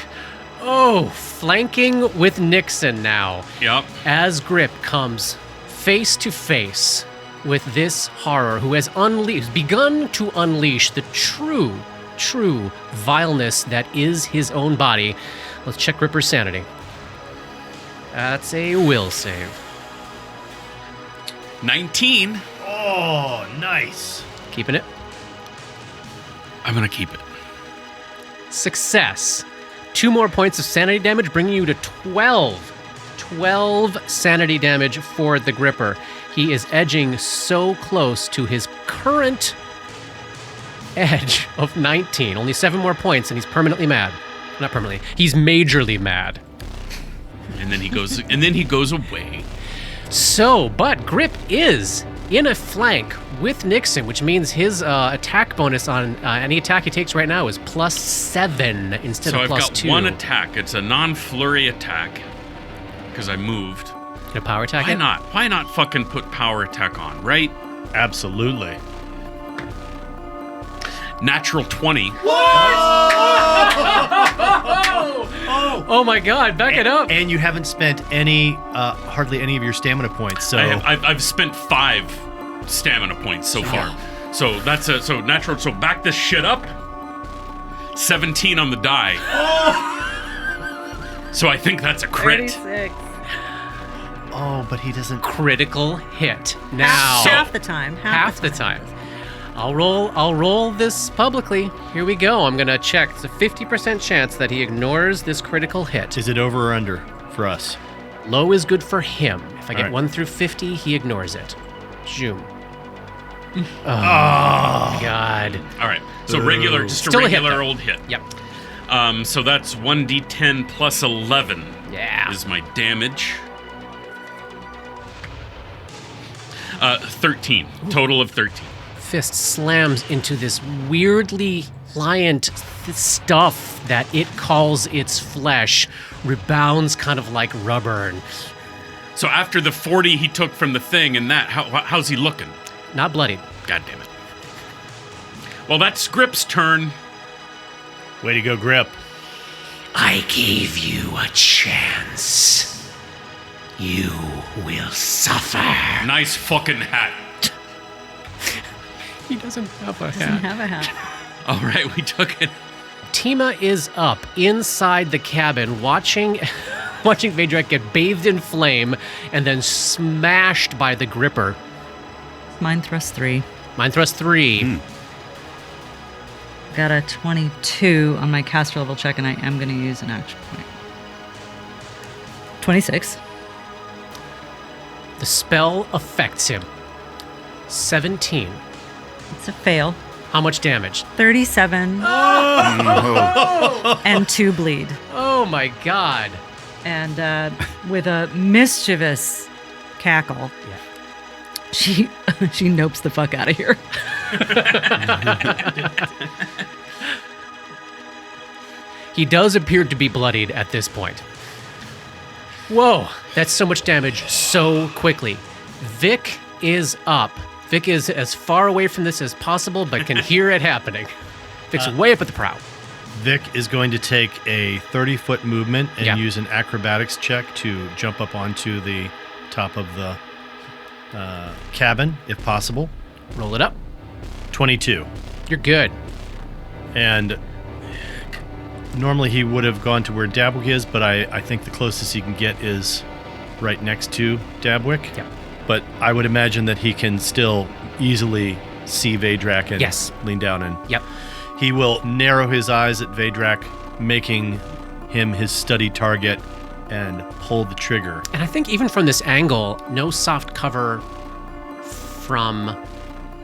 Oh, flanking with Nixon now. Yep. As Grip comes face to face with this horror who has begun to unleash the true vileness that is his own body. Let's check Gripper's sanity. That's a will save. 19. Oh, nice. Keeping it. I'm gonna keep it. Success. 2 more points of sanity damage, bringing you to 12. 12 sanity damage for the Gripper. He is edging so close to his current edge of 19. Only 7 more points, and he's permanently mad. Not permanently. He's majorly mad. And then he goes. And then he goes away. So, but Grip is in a flank with Nixon, which means his attack bonus on any attack he takes right now is +7 instead So of I've plus got 2. one attack. It's a non-flurry attack because I moved. A power attack? Why not? Why not fucking put power attack on, right? Absolutely. Natural 20. Oh my god, back it up. And you haven't spent hardly any of your stamina points. So I've spent 5 stamina points so far. So that's so natural. So back this shit up. 17 on the die. So I think that's a crit. 36. oh, but he doesn't. Critical hit. Now. Half the time. Half the time. I'll roll this publicly. Here we go. I'm gonna check. It's a 50% chance that he ignores this critical hit. Is it over or under for us? Low is good for him. If I get All right. 1 through 50, he ignores it. Zoom. Oh, God. All right. So regular, just Still a a hit, regular though. old hit. Yep. So that's 1d10 plus 11 Yeah. is my damage. 13. Total of 13. Fist slams into this weirdly pliant stuff that it calls its flesh, rebounds kind of like rubber. And So after the 40 he took from the thing and that, how's he looking? not bloodied. God damn it. Well, that's Grip's turn. Way to go, Grip. I gave you a chance. You will suffer. Nice fucking hat. He doesn't have a Doesn't have a hat. All right, we took it. Tima is up inside the cabin watching Vadrak get bathed in flame and then smashed by the Gripper. Mind thrust 3. Mind thrust 3. Got a 22 on my caster level check, and I am going to use an action point. 26. The spell affects him. 17. It's a fail. How much damage? 37. And 2 bleed. Oh my god. And with a mischievous cackle, she nopes the fuck out of here. He does appear to be bloodied at this point. Whoa, that's so much damage so quickly. Vic is up. Vic is as far away from this as possible, but can hear it happening. Vic's way up at the prow. Vic is going to take a 30-foot movement and Yeah. use an acrobatics check to jump up onto the top of the cabin, if possible. Roll it up. 22. You're good. And normally he would have gone to where Dabwick is, but I think the closest he can get is right next to Dabwick. Yep. But I would imagine that he can still easily see Vedrak and Yes. lean down and Yep. he will narrow his eyes at Vedrak, making him his study target, and pull the trigger. And I think even from this angle, no soft cover from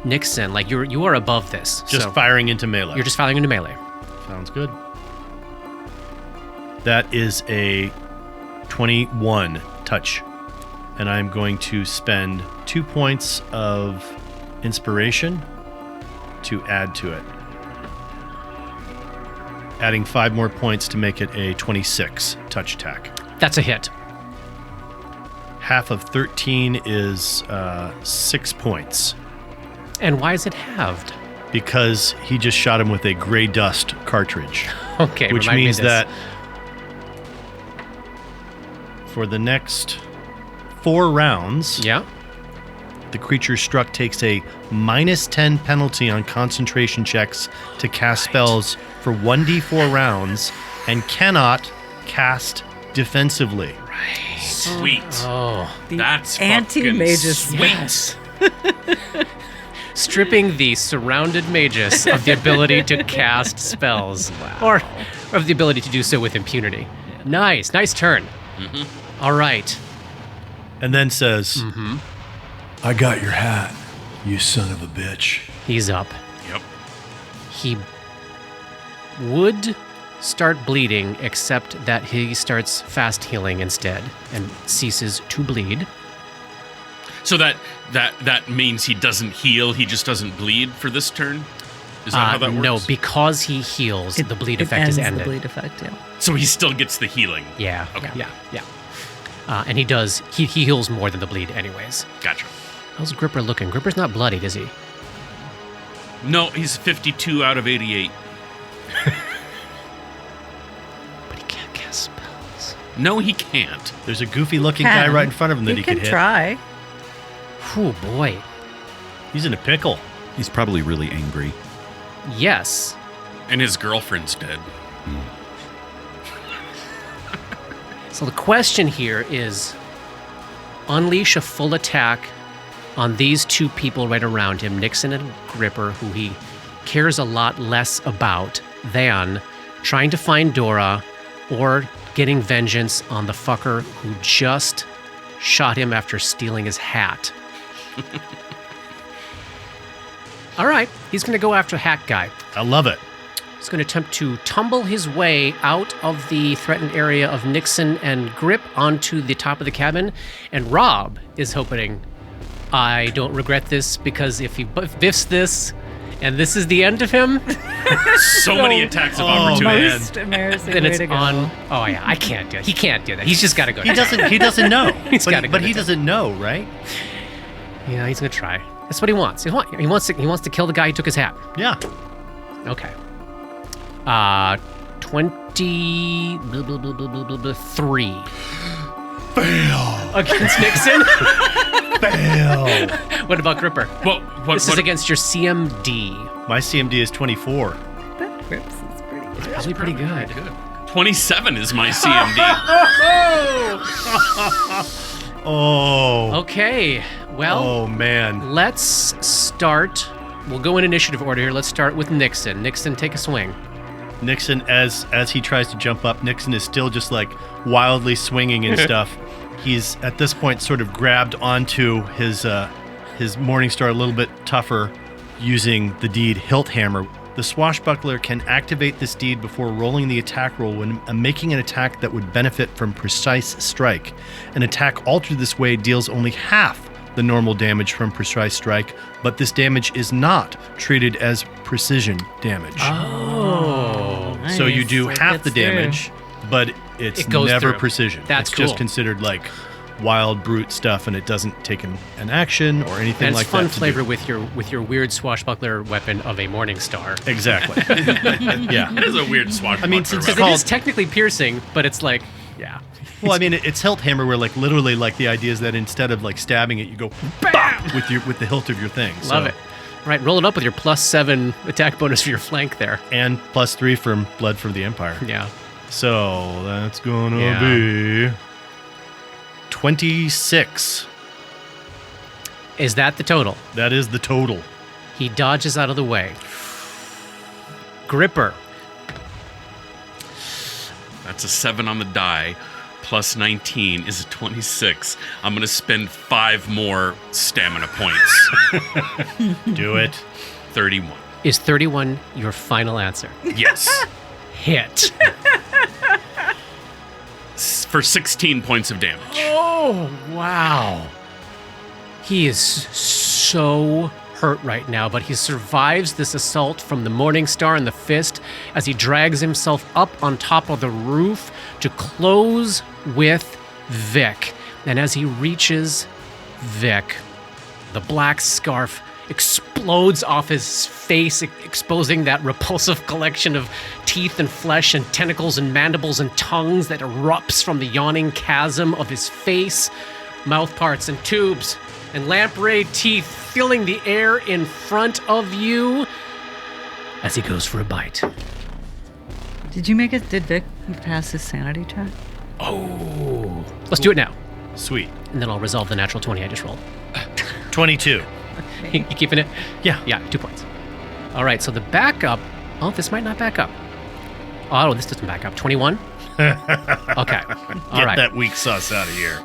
Nixon. Like you are above this. Just so firing into melee. you're just firing into melee. Sounds good. That is a 21 touch. And I'm going to spend 2 points of inspiration to add to it. Adding 5 more points to make it a 26 touch attack. That's a hit. Half of 13 is 6 points. And why is it halved? Because he just shot him with a gray dust cartridge. Okay, Which remind me of means this. that for the next 4 rounds, Yeah. the creature struck takes a -10 penalty on concentration checks to cast spells for 1d4 rounds and cannot cast defensively. Sweet. Oh, That's anti-magus fucking sweet. stripping the surrounded magus of the ability to cast spells, or of the ability to do so with impunity. Nice turn. All right. And then says, I got your hat, you son of a bitch. He's up. Yep. He would start bleeding, except that he starts fast healing instead and ceases to bleed. So that means he doesn't heal. He just doesn't bleed for this turn. Is that how that works? No, because he heals, the bleed effect ends is ended. The bleed effect, yeah. So he still gets the healing. Yeah. Okay. Yeah. And he does. He heals more than the bleed, anyways. Gotcha. How's Gripper looking? Gripper's not bloodied, is he? No, he's 52 out of 88. But he can't cast spells. No, he can't. there's a goofy-looking guy right in front of him that he could can hit. try. Whew, boy. He's in a pickle. He's probably really angry. Yes. And his girlfriend's dead. So the question here is unleash a full attack on these two people right around him, Nixon and Gripper, who he cares a lot less about than trying to find Dora or getting vengeance on the fucker who just shot him after stealing his hat. All right, he's going to go after Hat Guy. I love it. He's going to attempt to tumble his way out of the threatened area of Nixon and Grip onto the top of the cabin. And Rob is hoping, I don't regret this, because if he biffs this and this is the end of him, So many attacks of opportunity. Most embarrassing then way it's to go. on. Oh, yeah, I can't do it. He can't do that. He's just got to go. He doesn't know. He's gotta go but he to doesn't know, right? Yeah, he's going to try. That's what he wants. He wants to kill the guy who took his hat. Yeah. Okay. 23 Fail. against Nixon. Fail. What about Gripper? Well, This is against your CMD. My CMD is 24. That grips is pretty good. Probably pretty good. 27 is my CMD. Oh. Okay, well, Oh, man. let's start we'll go in initiative order here. Let's start with Nixon. Nixon, take a swing. Nixon, as he tries to jump up, Nixon is still just like wildly swinging and stuff. He's at this point sort of grabbed onto his Morningstar a little bit tougher using the deed Hilt Hammer. The swashbuckler can activate this deed before rolling the attack roll when making an attack that would benefit from precise strike. An attack altered this way deals only half the normal damage from precise strike, but this damage is not treated as precision damage. Oh. So you do Nice. half the Gets through. damage, but it's It goes never through. precision. That's it's just cool. considered like wild brute stuff, and it doesn't take an action or anything And like it's fun that. to flavor do. with your weird swashbuckler weapon of a Morningstar. Exactly. Yeah. That is a weird swashbuckler. I mean, since Because it's it is called, technically piercing, but it's like, yeah. well, I mean, it's Hilt Hammer, where like literally, like the idea is that instead of like stabbing it, you go bam with the hilt of your thing. Love it. All right, roll it up with your +7 attack bonus for your flank there. And +3 from Blood for the Empire. Yeah. So that's gonna Yeah. be 26. Is that the total? That is the total. He dodges out of the way. Gripper. That's a 7 on the die. Plus 19 is a 26. I'm going to spend 5 more stamina points. Do it. 31. Is 31 your final answer? Yes. Hit. For 16 points of damage. Oh, wow. He is so hurt right now, but he survives this assault from the Morningstar and the fist as he drags himself up on top of the roof to close with Vic. And as he reaches Vic, the black scarf explodes off his face, exposing that repulsive collection of teeth and flesh and tentacles and mandibles and tongues that erupts from the yawning chasm of his face. Mouth parts and tubes and lamprey teeth filling the air in front of you as he goes for a bite. Did Vic pass his sanity check? Oh. Let's do it now. Sweet. And then I'll resolve the natural 20 I just rolled. 22. You keeping it? Yeah. Yeah, 2 points. All right, so the backup. Oh, this might not back up. Oh, this doesn't back up. 21? Okay. All Get right. that weak sauce out of here.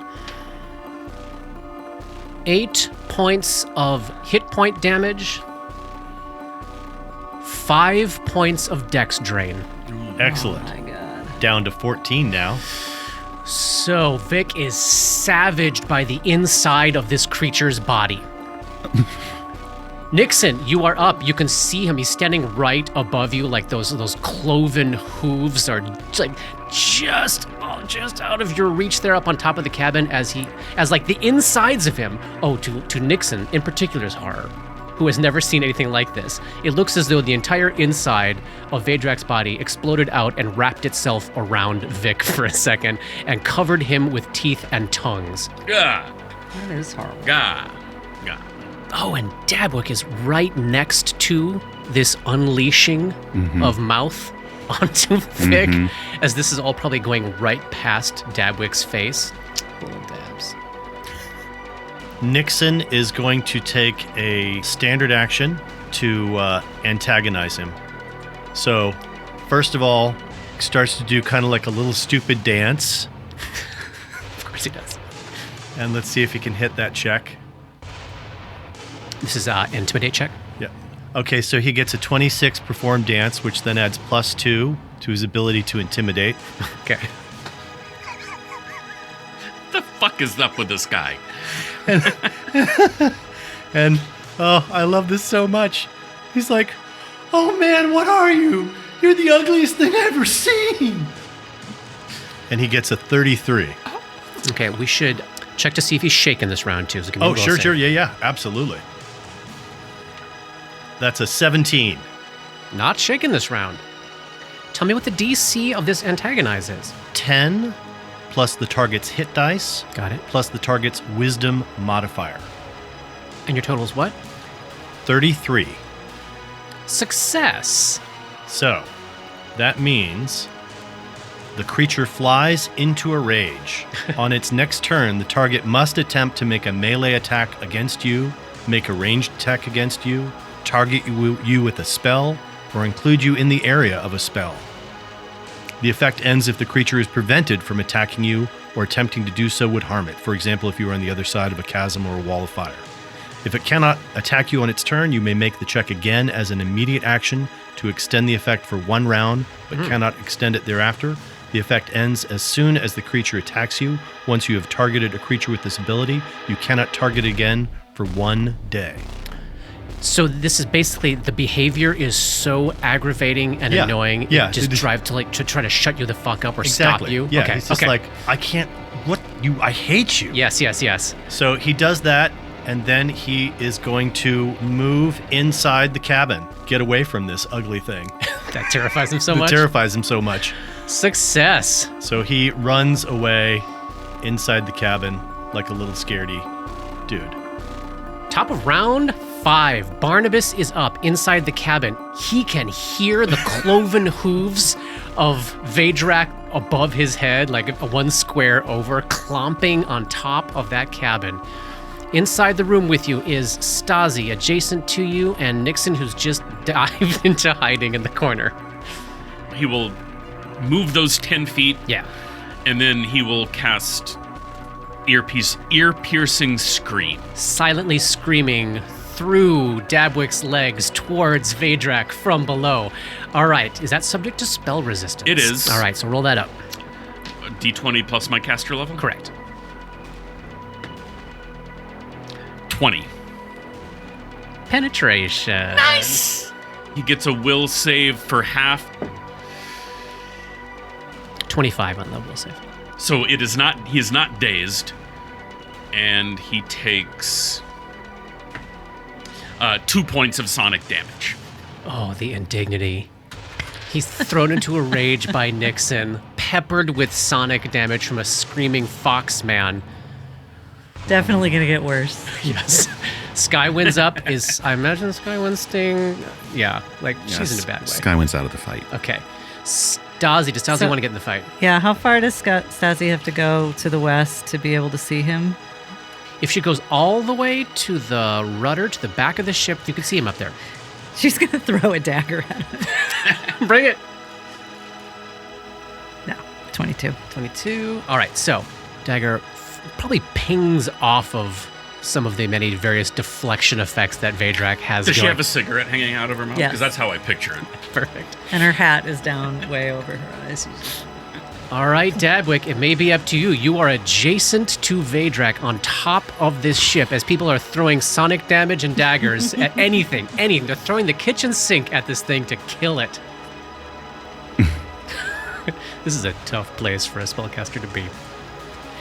8 points of hit point damage. 5 points of dex drain. Excellent. My God. Down to 14 now. So Vic is savaged by the inside of this creature's body. Nixon, you are up. You can see him. He's standing right above you, like those cloven hooves are like just out of your reach there, up on top of the cabin, as like the insides of him. Oh, to Nixon in particular's horror, who has never seen anything like this. It looks as though the entire inside of Vadrak's body exploded out and wrapped itself around Vic for a second and covered him with teeth and tongues. Gah. That is horrible. Gah. Gah. Oh, and Dabwick is right next to this unleashing of mouth onto Vic, as this is all probably going right past Dabwick's face. Little dabs. Nixon is going to take a standard action to antagonize him. So, first of all, starts to do kind of like a little stupid dance. Of course he does. And let's see if he can hit that check. This is intimidate check. Yeah. Okay, so he gets a 26 performed dance, which then adds +2 to his ability to intimidate. Okay. The fuck is up with this guy? And, oh, I love this so much. He's like, oh man, what are you? You're the ugliest thing I've ever seen. And he gets a 33. Okay, we should check to see if he's shaken this round too. So give me a Oh, will sure, save. sure. Yeah, absolutely. That's a 17. Not shaken this round. Tell me what the DC of this antagonize is. 10 plus the target's hit dice Got it. plus the target's wisdom modifier. And your total is what? 33. Success. So, that means the creature flies into a rage. On its next turn, the target must attempt to make a melee attack against you, make a ranged attack against you, target you with a spell, or include you in the area of a spell. The effect ends if the creature is prevented from attacking you or attempting to do so would harm it. For example, if you are on the other side of a chasm or a wall of fire. If it cannot attack you on its turn, you may make the check again as an immediate action to extend the effect for 1 round, but cannot extend it thereafter. The effect ends as soon as the creature attacks you. Once you have targeted a creature with this ability, you cannot target again for 1 day. So this is basically, the behavior is so aggravating and annoying. Yeah. It just drive to try to shut you the fuck up or Exactly. stop you. Yeah, Okay. it's just like, I can't, I hate you. Yes. So he does that, and then he is going to move inside the cabin, get away from this ugly thing. That terrifies him so That much. terrifies him so much. Success. So he runs away inside the cabin like a little scaredy dude. Top of round 5. Barnabas is up inside the cabin. He can hear the cloven hooves of Vedrak above his head, like 1 square over, clomping on top of that cabin. Inside the room with you is Stasi, adjacent to you, and Nixon, who's just dived into hiding in the corner. He will move those 10 feet. Yeah. And then he will cast ear-piercing scream. Silently screaming through Dabwick's legs towards Vedrak from below. All right, is that subject to spell resistance? It is. All right, so roll that up. A D20 plus my caster level? Correct. 20. Penetration. Nice! He gets a will save for half. 25 on level save. So he is not dazed. And he takes 2 points of sonic damage. Oh, the indignity. He's thrown into a rage by Nixon, peppered with sonic damage from a screaming fox man. Definitely gonna get worse. Yes. Skywind's up. I imagine Skywind's sting. Yeah, like she's in a bad way. Skywind's out of the fight. Okay. Stasi, does Stasi want to get in the fight? Yeah, how far does Stasi have to go to the west to be able to see him? If she goes all the way to the rudder, to the back of the ship, you can see him up there. She's gonna throw a dagger at him. Bring it. No, 22. 22. All right, so dagger probably pings off of some of the many various deflection effects that Vedrak has Does going. she have a cigarette hanging out of her mouth? Yes. Because that's how I picture it. Perfect. And her hat is down way over her eyes. All right, Dabwick, it may be up to you. You are adjacent to Vedrak on top of this ship as people are throwing sonic damage and daggers at anything. They're throwing the kitchen sink at this thing to kill it. This is a tough place for a spellcaster to be.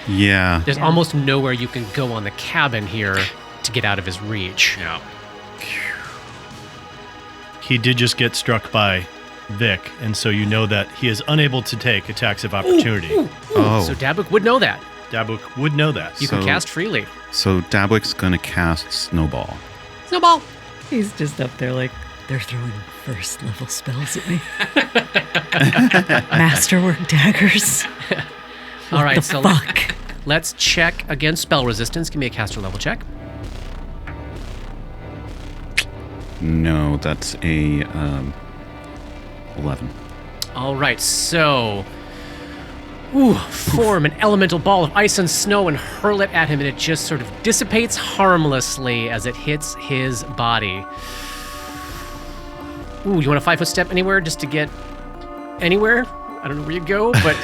Yeah. There's almost nowhere you can go on the cabin here to get out of his reach. Yeah. He did just get struck by Vic, and so you know that he is unable to take attacks of opportunity. Oh. So Dabwick would know that. Dabwick would know that. You can So- cast freely. So Dabwick's gonna cast Snowball. Snowball. He's just up there like, they're throwing first level spells at me. Masterwork daggers. All right, the so fuck? let's check against spell resistance. Give me a caster level check. No, that's a 11. All right, so form an elemental ball of ice and snow and hurl it at him, and it just sort of dissipates harmlessly as it hits his body. Ooh, you want a 5-foot step anywhere just to get anywhere? I don't know where you go, but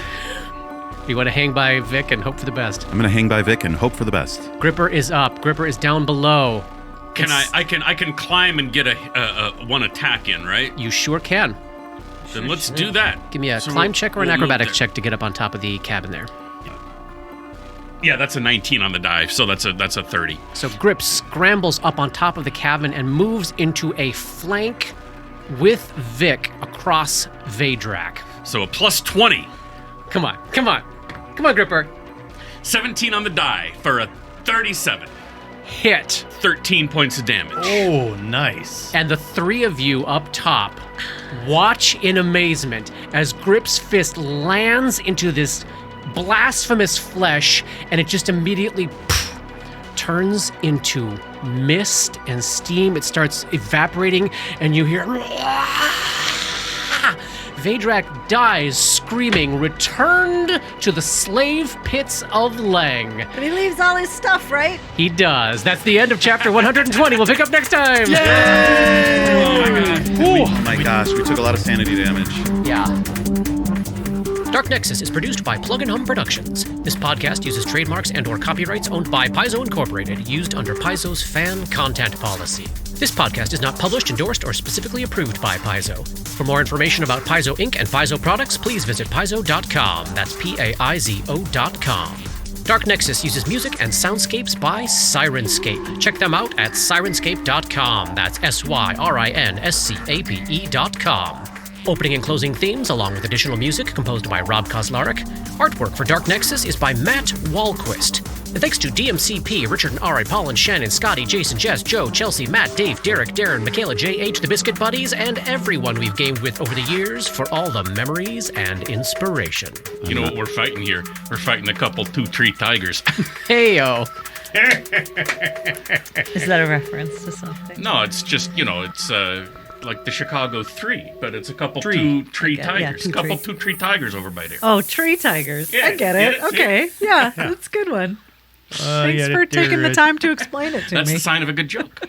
you want to hang by Vic and hope for the best. I'm gonna hang by Vic and hope for the best. Gripper is up. Gripper is down below. I can climb and get a one attack in, right? You sure can. Then let's do that. Give me a So climb we'll- check or an we'll move acrobatics there. check to get up on top of the cabin there. Yeah, that's a 19 on the die, so that's a 30. So Grip scrambles up on top of the cabin and moves into a flank with Vic across Vedrak. So a plus 20. Come on, come on. Come on, Gripper. 17 on the die for a 37. Hit. 13 points of damage. Oh, nice. And the three of you up top watch in amazement as Grip's fist lands into this blasphemous flesh, and it just immediately turns into mist and steam. It starts evaporating, and you hear... Vedrak dies screaming, returned to the slave pits of Lang. But he leaves all his stuff, right? He does. That's the end of chapter 120. We'll pick up next time. Oh my gosh, we took a lot of sanity damage. Yeah. Dark Nexus is produced by Plug and Hum Productions. This podcast uses trademarks and/or copyrights owned by Paizo Incorporated, used under Paizo's fan content policy. This podcast is not published, endorsed, or specifically approved by Paizo. For more information about Paizo Inc. and Paizo products, please visit paizo.com. That's Paizo.com. Dark Nexus uses music and soundscapes by Syrinscape. Check them out at Syrinscape.com. That's Syrinscape.com. Opening and closing themes, along with additional music composed by Rob Kauzlaric. Artwork for Dark Nexus is by Matt Wahlquist. And thanks to DMCP, Richard and Ari, Paul and Shannon, Scotty, Jason, Jess, Joe, Chelsea, Matt, Dave, Derek, Darren, Michaela, J.H., the Biscuit Buddies, and everyone we've gamed with over the years for all the memories and inspiration. You know what we're fighting here? We're fighting a couple 2-3 tigers. Hey-o. Is that a reference to something? No, it's just, it's like the Chicago 3, but it's a couple Tree. 2-3 Yeah, tigers. two A couple trees. 2-3 tigers over by there. Oh, tree tigers. Yeah, I get it. yeah, Okay. Yeah, that's a good one. Thanks for taking the time to explain it to That's me. the sign of a good joke.